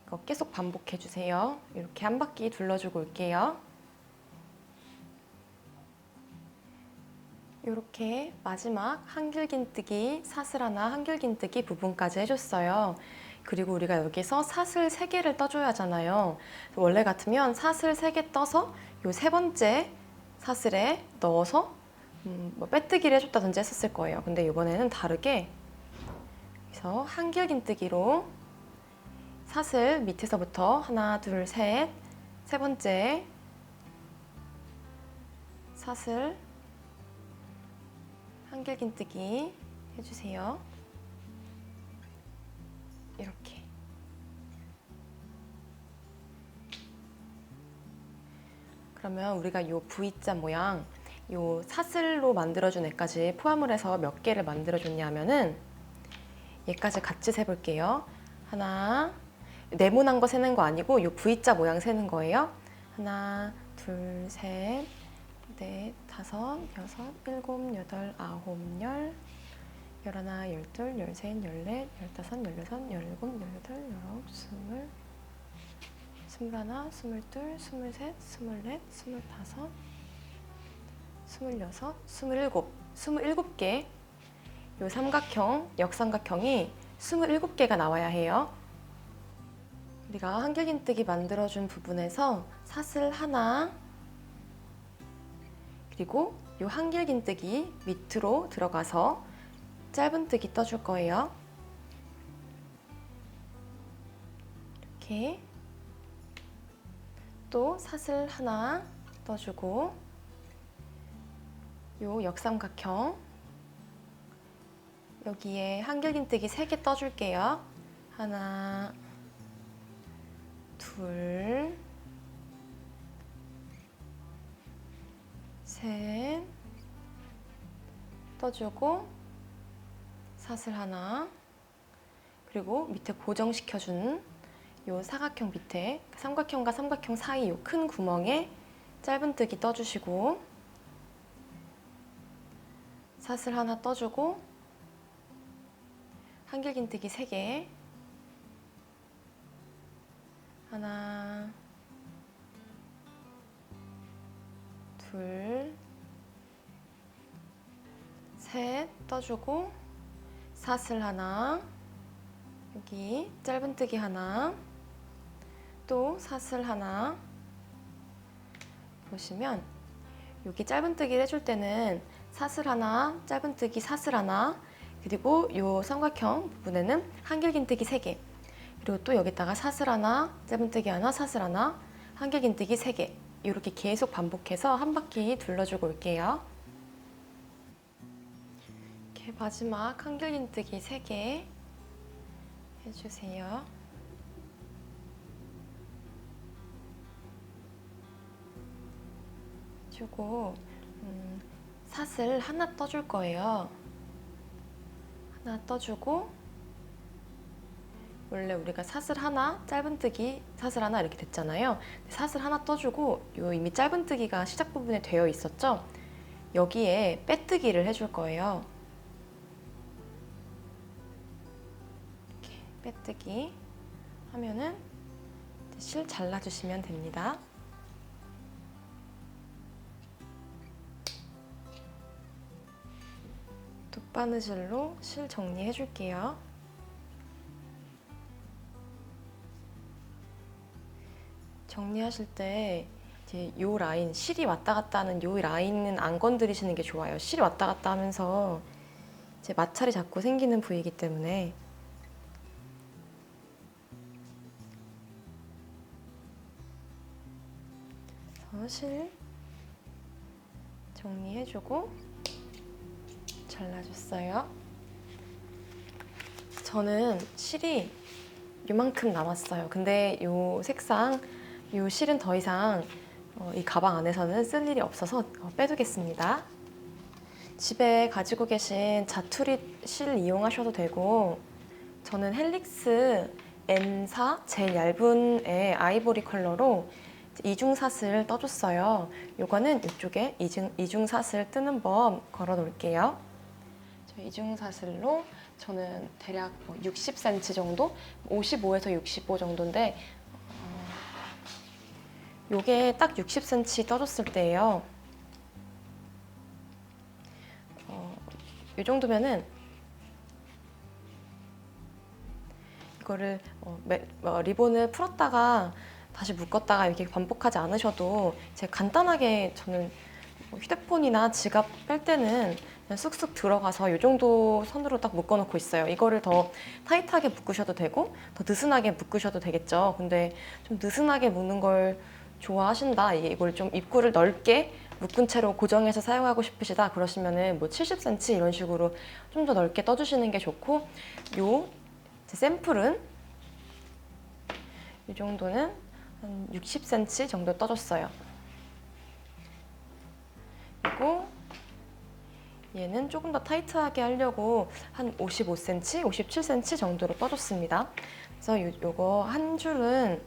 Speaker 1: 이거 계속 반복해 주세요. 이렇게 한 바퀴 둘러주고 올게요. 이렇게 마지막 한길 긴뜨기 사슬 하나, 한길 긴뜨기 부분까지 해줬어요. 그리고 우리가 여기서 사슬 3개를 떠줘야 하잖아요. 원래 같으면 사슬 3개 떠서 요 3번째 사슬에 넣어서 뭐 빼뜨기를 해줬다든지 했었을 거예요. 근데 이번에는 다르게 그래서 한길 긴뜨기로 사슬 밑에서부터 하나, 둘, 셋, 3번째 사슬 한길 긴뜨기 해주세요. 이렇게. 그러면 우리가 이 V자 모양, 이 사슬로 만들어준 애까지 포함을 해서 몇 개를 만들어줬냐면은 얘까지 같이 세볼게요. 하나, 네모난 거 세는 거 아니고 이 V자 모양 세는 거예요. 하나, 둘, 셋, 넷, 다섯, 여섯, 일곱, 여덟, 아홉, 열, 열하나, 열둘, 열셋, 열넷, 열다섯, 열여섯, 열일곱, 열여덟, 열아홉, 스물, 스물하나, 스물둘, 스물셋, 스물넷, 스물다섯, 스물여섯, 스물일곱, 27개. 요 삼각형, 역삼각형이 27개가 나와야 해요. 우리가 한길 긴뜨기 만들어준 부분에서 사슬 하나, 그리고 요 한길 긴뜨기 밑으로 들어가서 짧은뜨기 떠줄 거예요. 이렇게 또 사슬 하나 떠주고 요 역삼각형 여기에 한길 긴뜨기 3개 떠줄게요. 하나, 둘, 셋 떠주고 사슬 하나, 그리고 밑에 고정시켜준 요 사각형 밑에 삼각형과 삼각형 사이 요 큰 구멍에 짧은뜨기 떠주시고 사슬 하나 떠주고 한길 긴뜨기 3개 하나, 둘, 셋 떠주고 사슬 하나, 여기 짧은뜨기 하나, 또 사슬 하나. 보시면 여기 짧은뜨기를 해줄 때는 사슬 하나, 짧은뜨기 사슬 하나, 그리고 이 삼각형 부분에는 한길 긴뜨기 3개, 그리고 또 여기다가 사슬 하나, 짧은뜨기 하나, 사슬 하나, 한길 긴뜨기 3개 이렇게 계속 반복해서 한 바퀴 둘러주고 올게요. 이렇게 마지막 한길 긴뜨기 3개 해주세요. 주고 사슬 하나 떠줄 거예요. 하나 떠주고 원래 우리가 사슬 하나, 짧은뜨기 사슬 하나 이렇게 됐잖아요. 사슬 하나 떠주고 요 이미 짧은뜨기가 시작 부분에 되어 있었죠. 여기에 빼뜨기를 해줄 거예요. 이렇게 빼뜨기 하면은 실 잘라주시면 됩니다. 돗바느질로 실 정리해 줄게요. 정리하실 때 이제 요 라인, 실이 왔다 갔다 하는 요 라인은 안 건드리시는 게 좋아요. 실이 왔다 갔다 하면서 이제 마찰이 자꾸 생기는 부위이기 때문에. 그래서 실 정리해주고 잘라줬어요. 저는 실이 요만큼 남았어요. 근데 요 색상, 요 실은 더 이상 이 가방 안에서는 쓸 일이 없어서 빼두겠습니다. 집에 가지고 계신 자투리 실 이용하셔도 되고, 저는 헬릭스 N4 제일 얇은 애 아이보리 컬러로 이중사슬 떠줬어요. 요거는 이쪽에 이중사슬 뜨는 법 걸어 놓을게요. 이중사슬로 저는 대략 60cm 정도? 55에서 65 정도인데 요게 딱 60cm 떠줬을 때예요. 이 정도면은 이거를 리본을 풀었다가 다시 묶었다가 이렇게 반복하지 않으셔도 제가 간단하게 저는 휴대폰이나 지갑 뺄 때는 그냥 쑥쑥 들어가서 이 정도 선으로 딱 묶어놓고 있어요. 이거를 더 타이트하게 묶으셔도 되고 더 느슨하게 묶으셔도 되겠죠. 근데 좀 느슨하게 묶는 걸 좋아하신다, 이걸 좀 입구를 넓게 묶은 채로 고정해서 사용하고 싶으시다 그러시면은 70cm 이런 식으로 좀 더 넓게 떠주시는 게 좋고, 요 샘플은 이 정도는 한 60cm 정도 떠줬어요. 그리고 얘는 조금 더 타이트하게 하려고 한 55cm, 57cm 정도로 떠줬습니다. 그래서 요거 한 줄은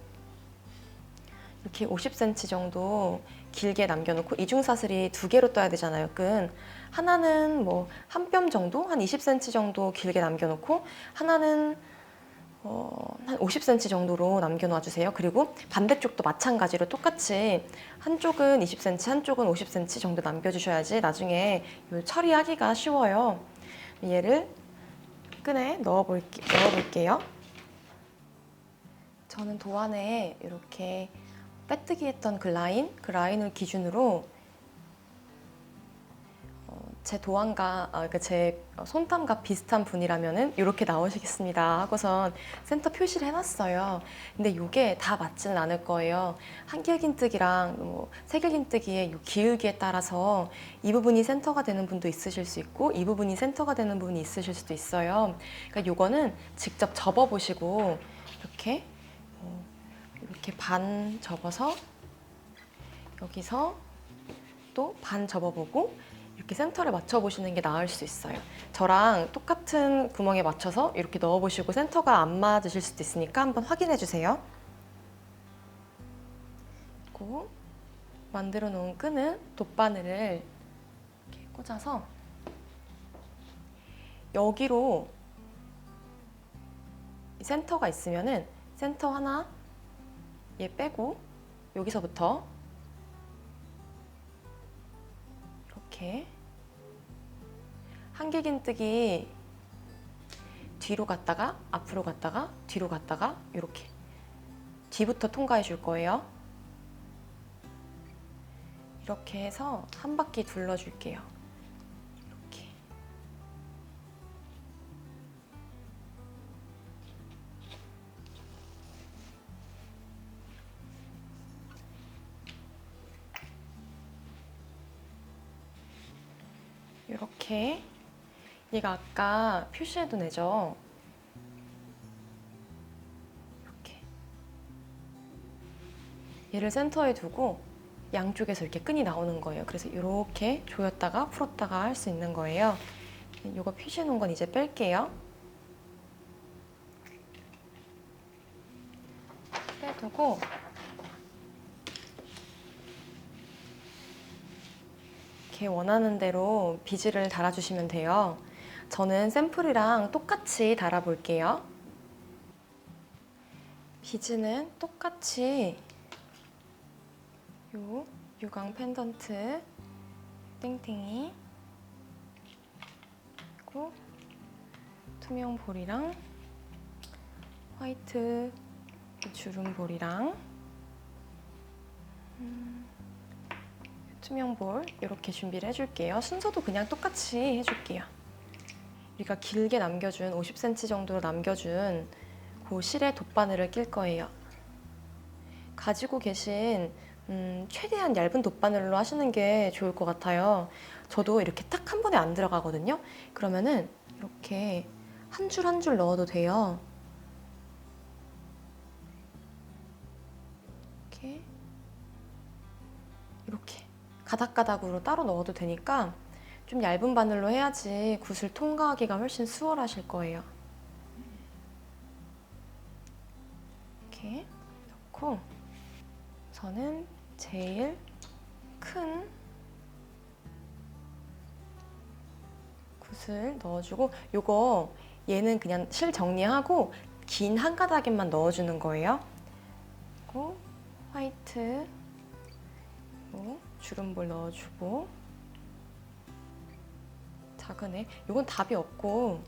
Speaker 1: 이렇게 50cm 정도 길게 남겨놓고 이중사슬이 2개로 떠야 되잖아요, 끈. 하나는 한 뼘 정도, 한 20cm 정도 길게 남겨놓고 하나는 한 50cm 정도로 남겨놔주세요. 그리고 반대쪽도 마찬가지로 똑같이 한쪽은 20cm, 한쪽은 50cm 정도 남겨주셔야지 나중에 처리하기가 쉬워요. 얘를 끈에 넣어볼게요. 저는 도안에 이렇게 빼뜨기 했던 그 라인을 기준으로 제 도안과, 그러니까 제 손땀과 비슷한 분이라면은 이렇게 나오시겠습니다 하고선 센터 표시를 해놨어요. 근데 이게 다 맞지는 않을 거예요. 한길긴뜨기랑 세길긴뜨기의 이 기울기에 따라서 이 부분이 센터가 되는 분도 있으실 수 있고 이 부분이 센터가 되는 분이 있으실 수도 있어요. 그러니까 이거는 직접 접어보시고 이렇게 반 접어서 여기서 또 반 접어보고 이렇게 센터를 맞춰보시는 게 나을 수 있어요. 저랑 똑같은 구멍에 맞춰서 이렇게 넣어보시고 센터가 안 맞으실 수도 있으니까 한번 확인해 주세요. 그리고 만들어 놓은 끈은 돗바늘을 이렇게 꽂아서 여기로 센터가 있으면은 센터 하나 얘 빼고 여기서부터 이렇게 한길긴뜨기 뒤로 갔다가 앞으로 갔다가 뒤로 갔다가 이렇게 뒤부터 통과해 줄 거예요. 이렇게 해서 한 바퀴 둘러줄게요. 이렇게. 이렇게. 얘가 아까 표시해둔 애죠. 이렇게. 얘를 센터에 두고 양쪽에서 이렇게 끈이 나오는 거예요. 그래서 이렇게 조였다가 풀었다가 할 수 있는 거예요. 이거 표시해 놓은 건 이제 뺄게요. 빼두고 이렇게 원하는 대로 비즈를 달아주시면 돼요. 저는 샘플이랑 똑같이 달아볼게요. 비즈는 똑같이 요 유광 펜던트 땡땡이 그리고 투명 볼이랑 화이트 주름 볼이랑 투명 볼 이렇게 준비를 해줄게요. 순서도 그냥 똑같이 해줄게요. 우리가 길게 남겨준 50cm 정도로 남겨준 그 실에 돗바늘을 낄 거예요. 가지고 계신 최대한 얇은 돗바늘로 하시는 게 좋을 것 같아요. 저도 이렇게 딱 한 번에 안 들어가거든요. 그러면은 이렇게 한 줄 한 줄 넣어도 돼요. 이렇게 가닥가닥으로 따로 넣어도 되니까 좀 얇은 바늘로 해야지 굿을 통과하기가 훨씬 수월하실 거예요. 이렇게 넣고 저는 제일 큰 굿을 넣어주고, 요거 얘는 그냥 실 정리하고 긴 한 가닥에만 넣어주는 거예요. 그리고 화이트 주름볼 넣어주고, 작은 애 요건 답이 없고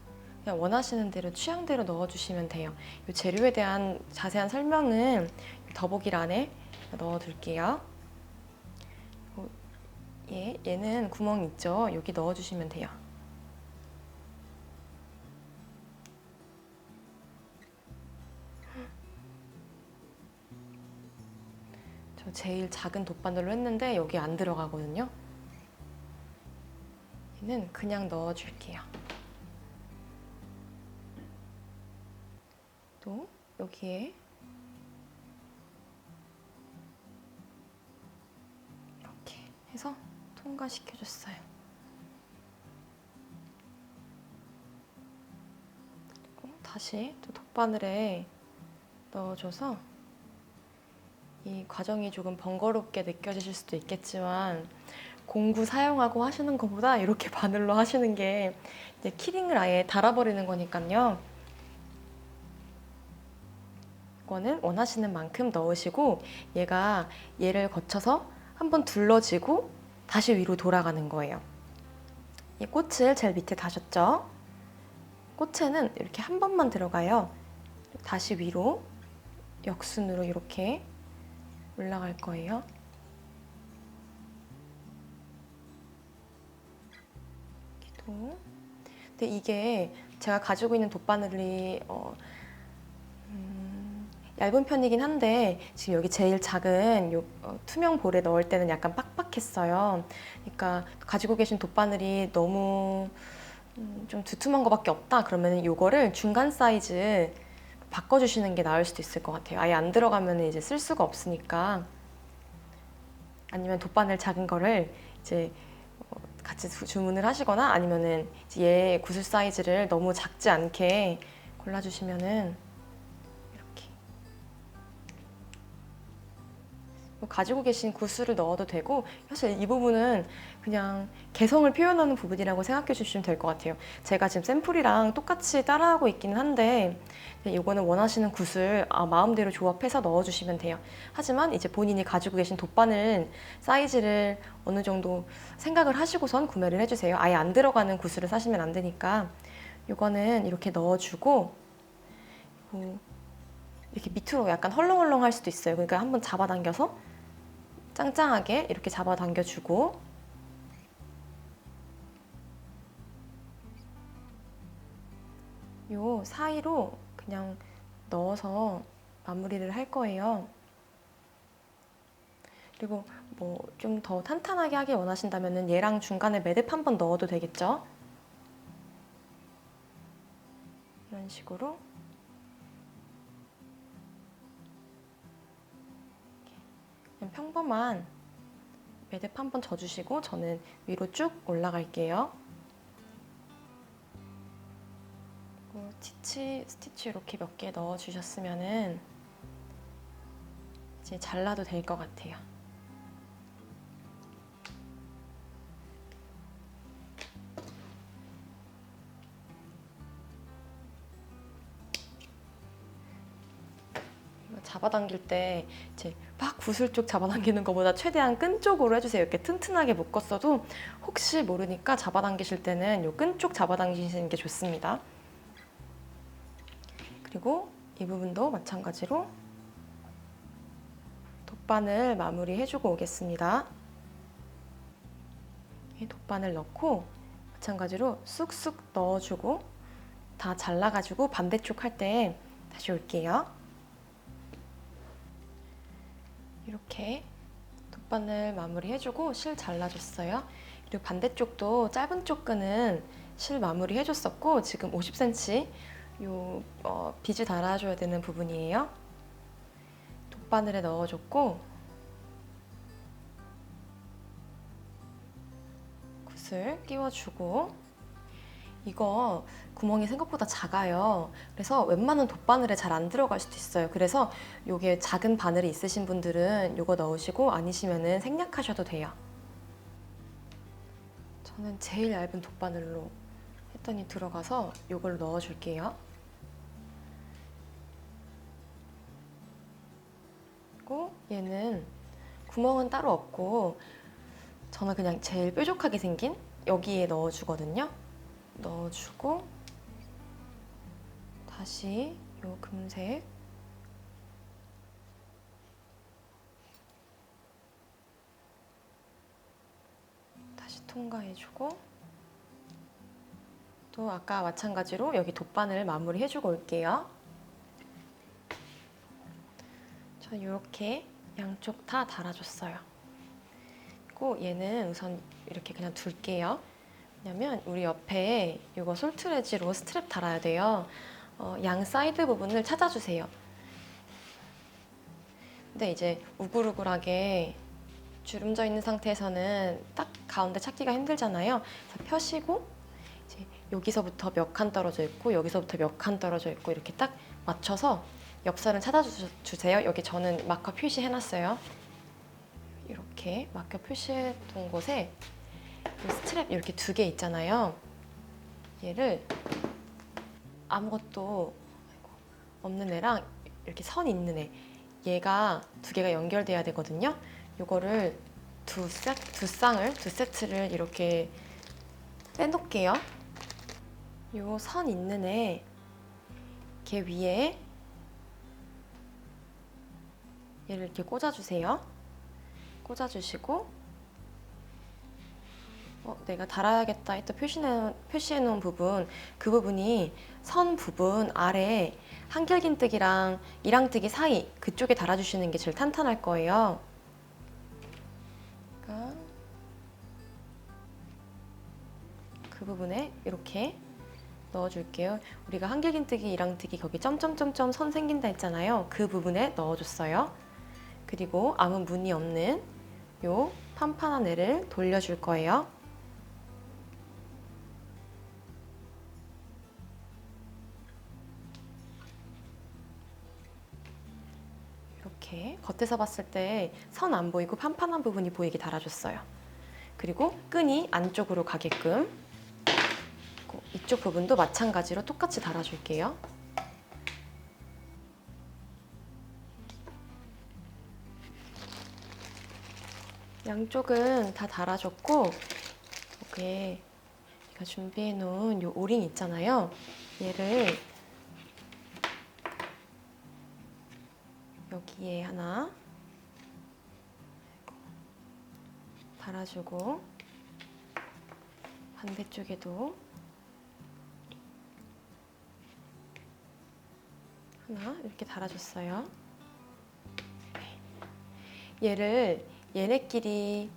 Speaker 1: 그냥 원하시는 대로 취향대로 넣어주시면 돼요. 이 재료에 대한 자세한 설명은 더보기란에 넣어둘게요. 얘는 구멍 있죠? 여기 넣어주시면 돼요. 저 제일 작은 돗바늘로 했는데 여기 안 들어가거든요. 얘는 그냥 넣어줄게요. 또 여기에 이렇게 해서 통과시켜줬어요. 그리고 다시 또 돗바늘에 넣어줘서, 이 과정이 조금 번거롭게 느껴지실 수도 있겠지만 공구 사용하고 하시는 것보다 이렇게 바늘로 하시는 게 이제 키링을 아예 달아버리는 거니까요. 이거는 원하시는 만큼 넣으시고 얘를 거쳐서 한번 둘러지고 다시 위로 돌아가는 거예요. 이 꽃을 제일 밑에 다셨죠? 꽃에는 이렇게 한 번만 들어가요. 다시 위로 역순으로 이렇게 올라갈 거예요. 근데 이게 제가 가지고 있는 돗바늘이 얇은 편이긴 한데 지금 여기 제일 작은 투명 볼에 넣을 때는 약간 빡빡했어요. 그러니까 가지고 계신 돗바늘이 너무 좀 두툼한 거밖에 없다 그러면 이거를 중간 사이즈 바꿔주시는 게 나을 수도 있을 것 같아요. 아예 안 들어가면 이제 쓸 수가 없으니까. 아니면 돗바늘 작은 거를 이제 같이 주문을 하시거나, 아니면은 얘 구슬 사이즈를 너무 작지 않게 골라주시면은 이렇게 가지고 계신 구슬을 넣어도 되고, 사실 이 부분은 그냥 개성을 표현하는 부분이라고 생각해 주시면 될 것 같아요. 제가 지금 샘플이랑 똑같이 따라하고 있기는 한데 이거는 원하시는 구슬 마음대로 조합해서 넣어주시면 돼요. 하지만 이제 본인이 가지고 계신 돗바늘 사이즈를 어느 정도 생각을 하시고선 구매를 해주세요. 아예 안 들어가는 구슬을 사시면 안 되니까. 이거는 이렇게 넣어주고, 이렇게 밑으로 약간 헐렁헐렁 할 수도 있어요. 그러니까 한번 잡아당겨서 짱짱하게 이렇게 잡아당겨주고, 요 사이로 그냥 넣어서 마무리를 할 거예요. 그리고 뭐 좀 더 탄탄하게 하길 원하신다면 얘랑 중간에 매듭 한번 넣어도 되겠죠? 이런 식으로 그냥 평범한 매듭 한번 져주시고 저는 위로 쭉 올라갈게요. 스티치 이렇게 몇 개 넣어주셨으면은 이제 잘라도 될 것 같아요. 잡아당길 때 이제 막 구슬 쪽 잡아당기는 것보다 최대한 끈 쪽으로 해주세요. 이렇게 튼튼하게 묶었어도 혹시 모르니까 잡아당기실 때는 요 끈 쪽 잡아당기시는 게 좋습니다. 그리고 이 부분도 마찬가지로 돗바늘 마무리 해주고 오겠습니다. 돗바늘 넣고 마찬가지로 쑥쑥 넣어주고 다 잘라가지고 반대쪽 할 때 다시 올게요. 이렇게 돗바늘 마무리 해주고 실 잘라줬어요. 그리고 반대쪽도 짧은 쪽 끈은 실 마무리 해줬었고 지금 50cm 요 비즈 달아줘야 되는 부분이에요. 돗바늘에 넣어줬고 굿을 끼워주고 이거 구멍이 생각보다 작아요. 그래서 웬만한 돗바늘에 잘 안 들어갈 수도 있어요. 그래서 요게 작은 바늘이 있으신 분들은 요거 넣으시고 아니시면은 생략하셔도 돼요. 저는 제일 얇은 돗바늘로 했더니 들어가서 요걸 넣어줄게요. 그리고 얘는 구멍은 따로 없고 저는 그냥 제일 뾰족하게 생긴 여기에 넣어주거든요. 넣어주고 다시 요 금색 다시 통과해주고 또 아까 마찬가지로 여기 돗바늘 마무리 해주고 올게요. 전 이렇게 양쪽 다 달아줬어요. 그리고 얘는 우선 이렇게 그냥 둘게요. 왜냐면 우리 옆에 이거 솔트레지로 스트랩 달아야 돼요. 양 사이드 부분을 찾아주세요. 근데 이제 우글우글하게 주름져 있는 상태에서는 딱 가운데 찾기가 힘들잖아요. 그래서 펴시고 이제 여기서부터 몇 칸 떨어져 있고 여기서부터 몇 칸 떨어져 있고 이렇게 딱 맞춰서 옆선을 찾아주세요. 여기 저는 마커 표시해놨어요. 이렇게 마커 표시해둔 곳에 스트랩 이렇게 2개 있잖아요. 얘를 아무것도 없는 애랑 이렇게 선 있는 애 얘가 2개가 연결돼야 되거든요. 요거를 두 세트를 이렇게 빼놓을게요. 요 선 있는 애 걔 위에 얘를 이렇게 꽂아주세요. 꽂아주시고 내가 달아야겠다 했던 표시해놓은 부분 그 부분이 선 부분 아래 한길긴뜨기랑 이랑뜨기 사이 그쪽에 달아주시는 게 제일 탄탄할 거예요. 그러니까 그 부분에 이렇게 넣어줄게요. 우리가 한길긴뜨기 이랑뜨기 거기 점점점점 선 생긴다 했잖아요. 그 부분에 넣어줬어요. 그리고 아무 무늬 없는 요 판판한 애를 돌려줄 거예요. 이렇게 겉에서 봤을 때 선 안 보이고 판판한 부분이 보이게 달아줬어요. 그리고 끈이 안쪽으로 가게끔 이쪽 부분도 마찬가지로 똑같이 달아줄게요. 양쪽은 다 달아줬고 여기에 제가 준비해 놓은 이 오링 있잖아요. 얘를 여기에 하나 달아주고 반대쪽에도 하나 이렇게 달아줬어요. 얘를 얘네끼리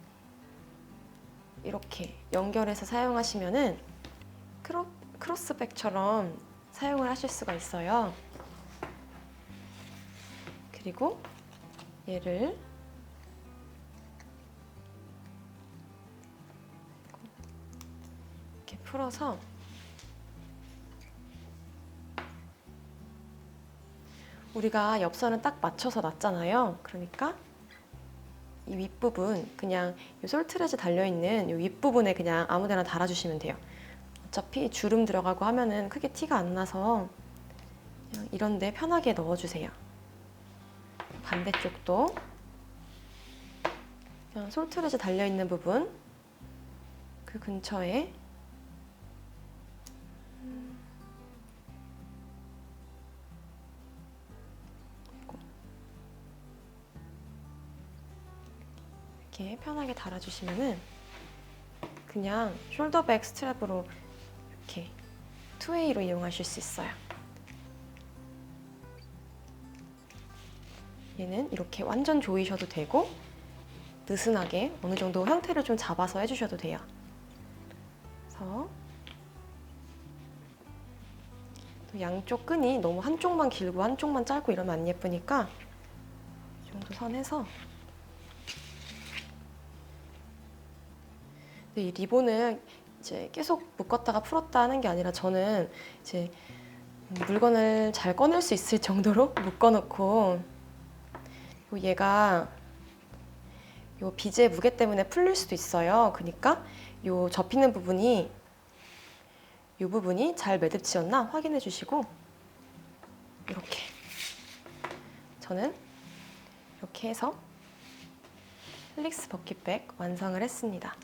Speaker 1: 이렇게 연결해서 사용하시면은 크로스백처럼 사용을 하실 수가 있어요. 그리고 얘를 이렇게 풀어서 우리가 옆선은 딱 맞춰서 놨잖아요. 그러니까 이 윗부분 그냥 이 솔트레지 달려있는 이 윗부분에 그냥 아무데나 달아주시면 돼요. 어차피 주름 들어가고 하면은 크게 티가 안 나서 그냥 이런 데 편하게 넣어주세요. 반대쪽도 그냥 솔트레지 달려있는 부분 그 근처에 이렇게 편하게 달아주시면은 그냥 숄더백 스트랩으로 이렇게 투웨이로 이용하실 수 있어요. 얘는 이렇게 완전 조이셔도 되고 느슨하게 어느 정도 형태를 좀 잡아서 해주셔도 돼요. 그래서 또 양쪽 끈이 너무 한쪽만 길고 한쪽만 짧고 이러면 안 예쁘니까 이 정도 선에서 근데 이 리본을 이제 계속 묶었다가 풀었다 하는 게 아니라 저는 이제 물건을 잘 꺼낼 수 있을 정도로 묶어놓고 얘가 요 비즈의 무게 때문에 풀릴 수도 있어요. 그러니까 요 접히는 부분이 이 부분이 잘 매듭지었나 확인해 주시고 이렇게 저는 이렇게 해서 헬릭스 버킷백 완성을 했습니다.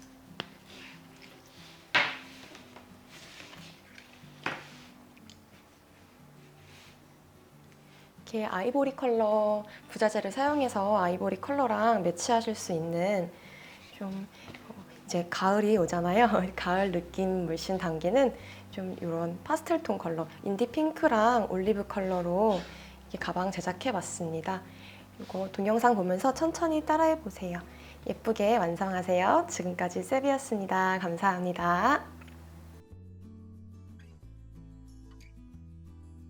Speaker 1: 이렇게 아이보리 컬러 부자재를 사용해서 아이보리 컬러랑 매치하실 수 있는 좀 이제 가을이 오잖아요. 가을 느낌 물씬 담기는 좀 이런 파스텔 톤 컬러, 인디 핑크랑 올리브 컬러로 이 가방 제작해 봤습니다. 이거 동영상 보면서 천천히 따라해 보세요. 예쁘게 완성하세요. 지금까지 세비였습니다. 감사합니다.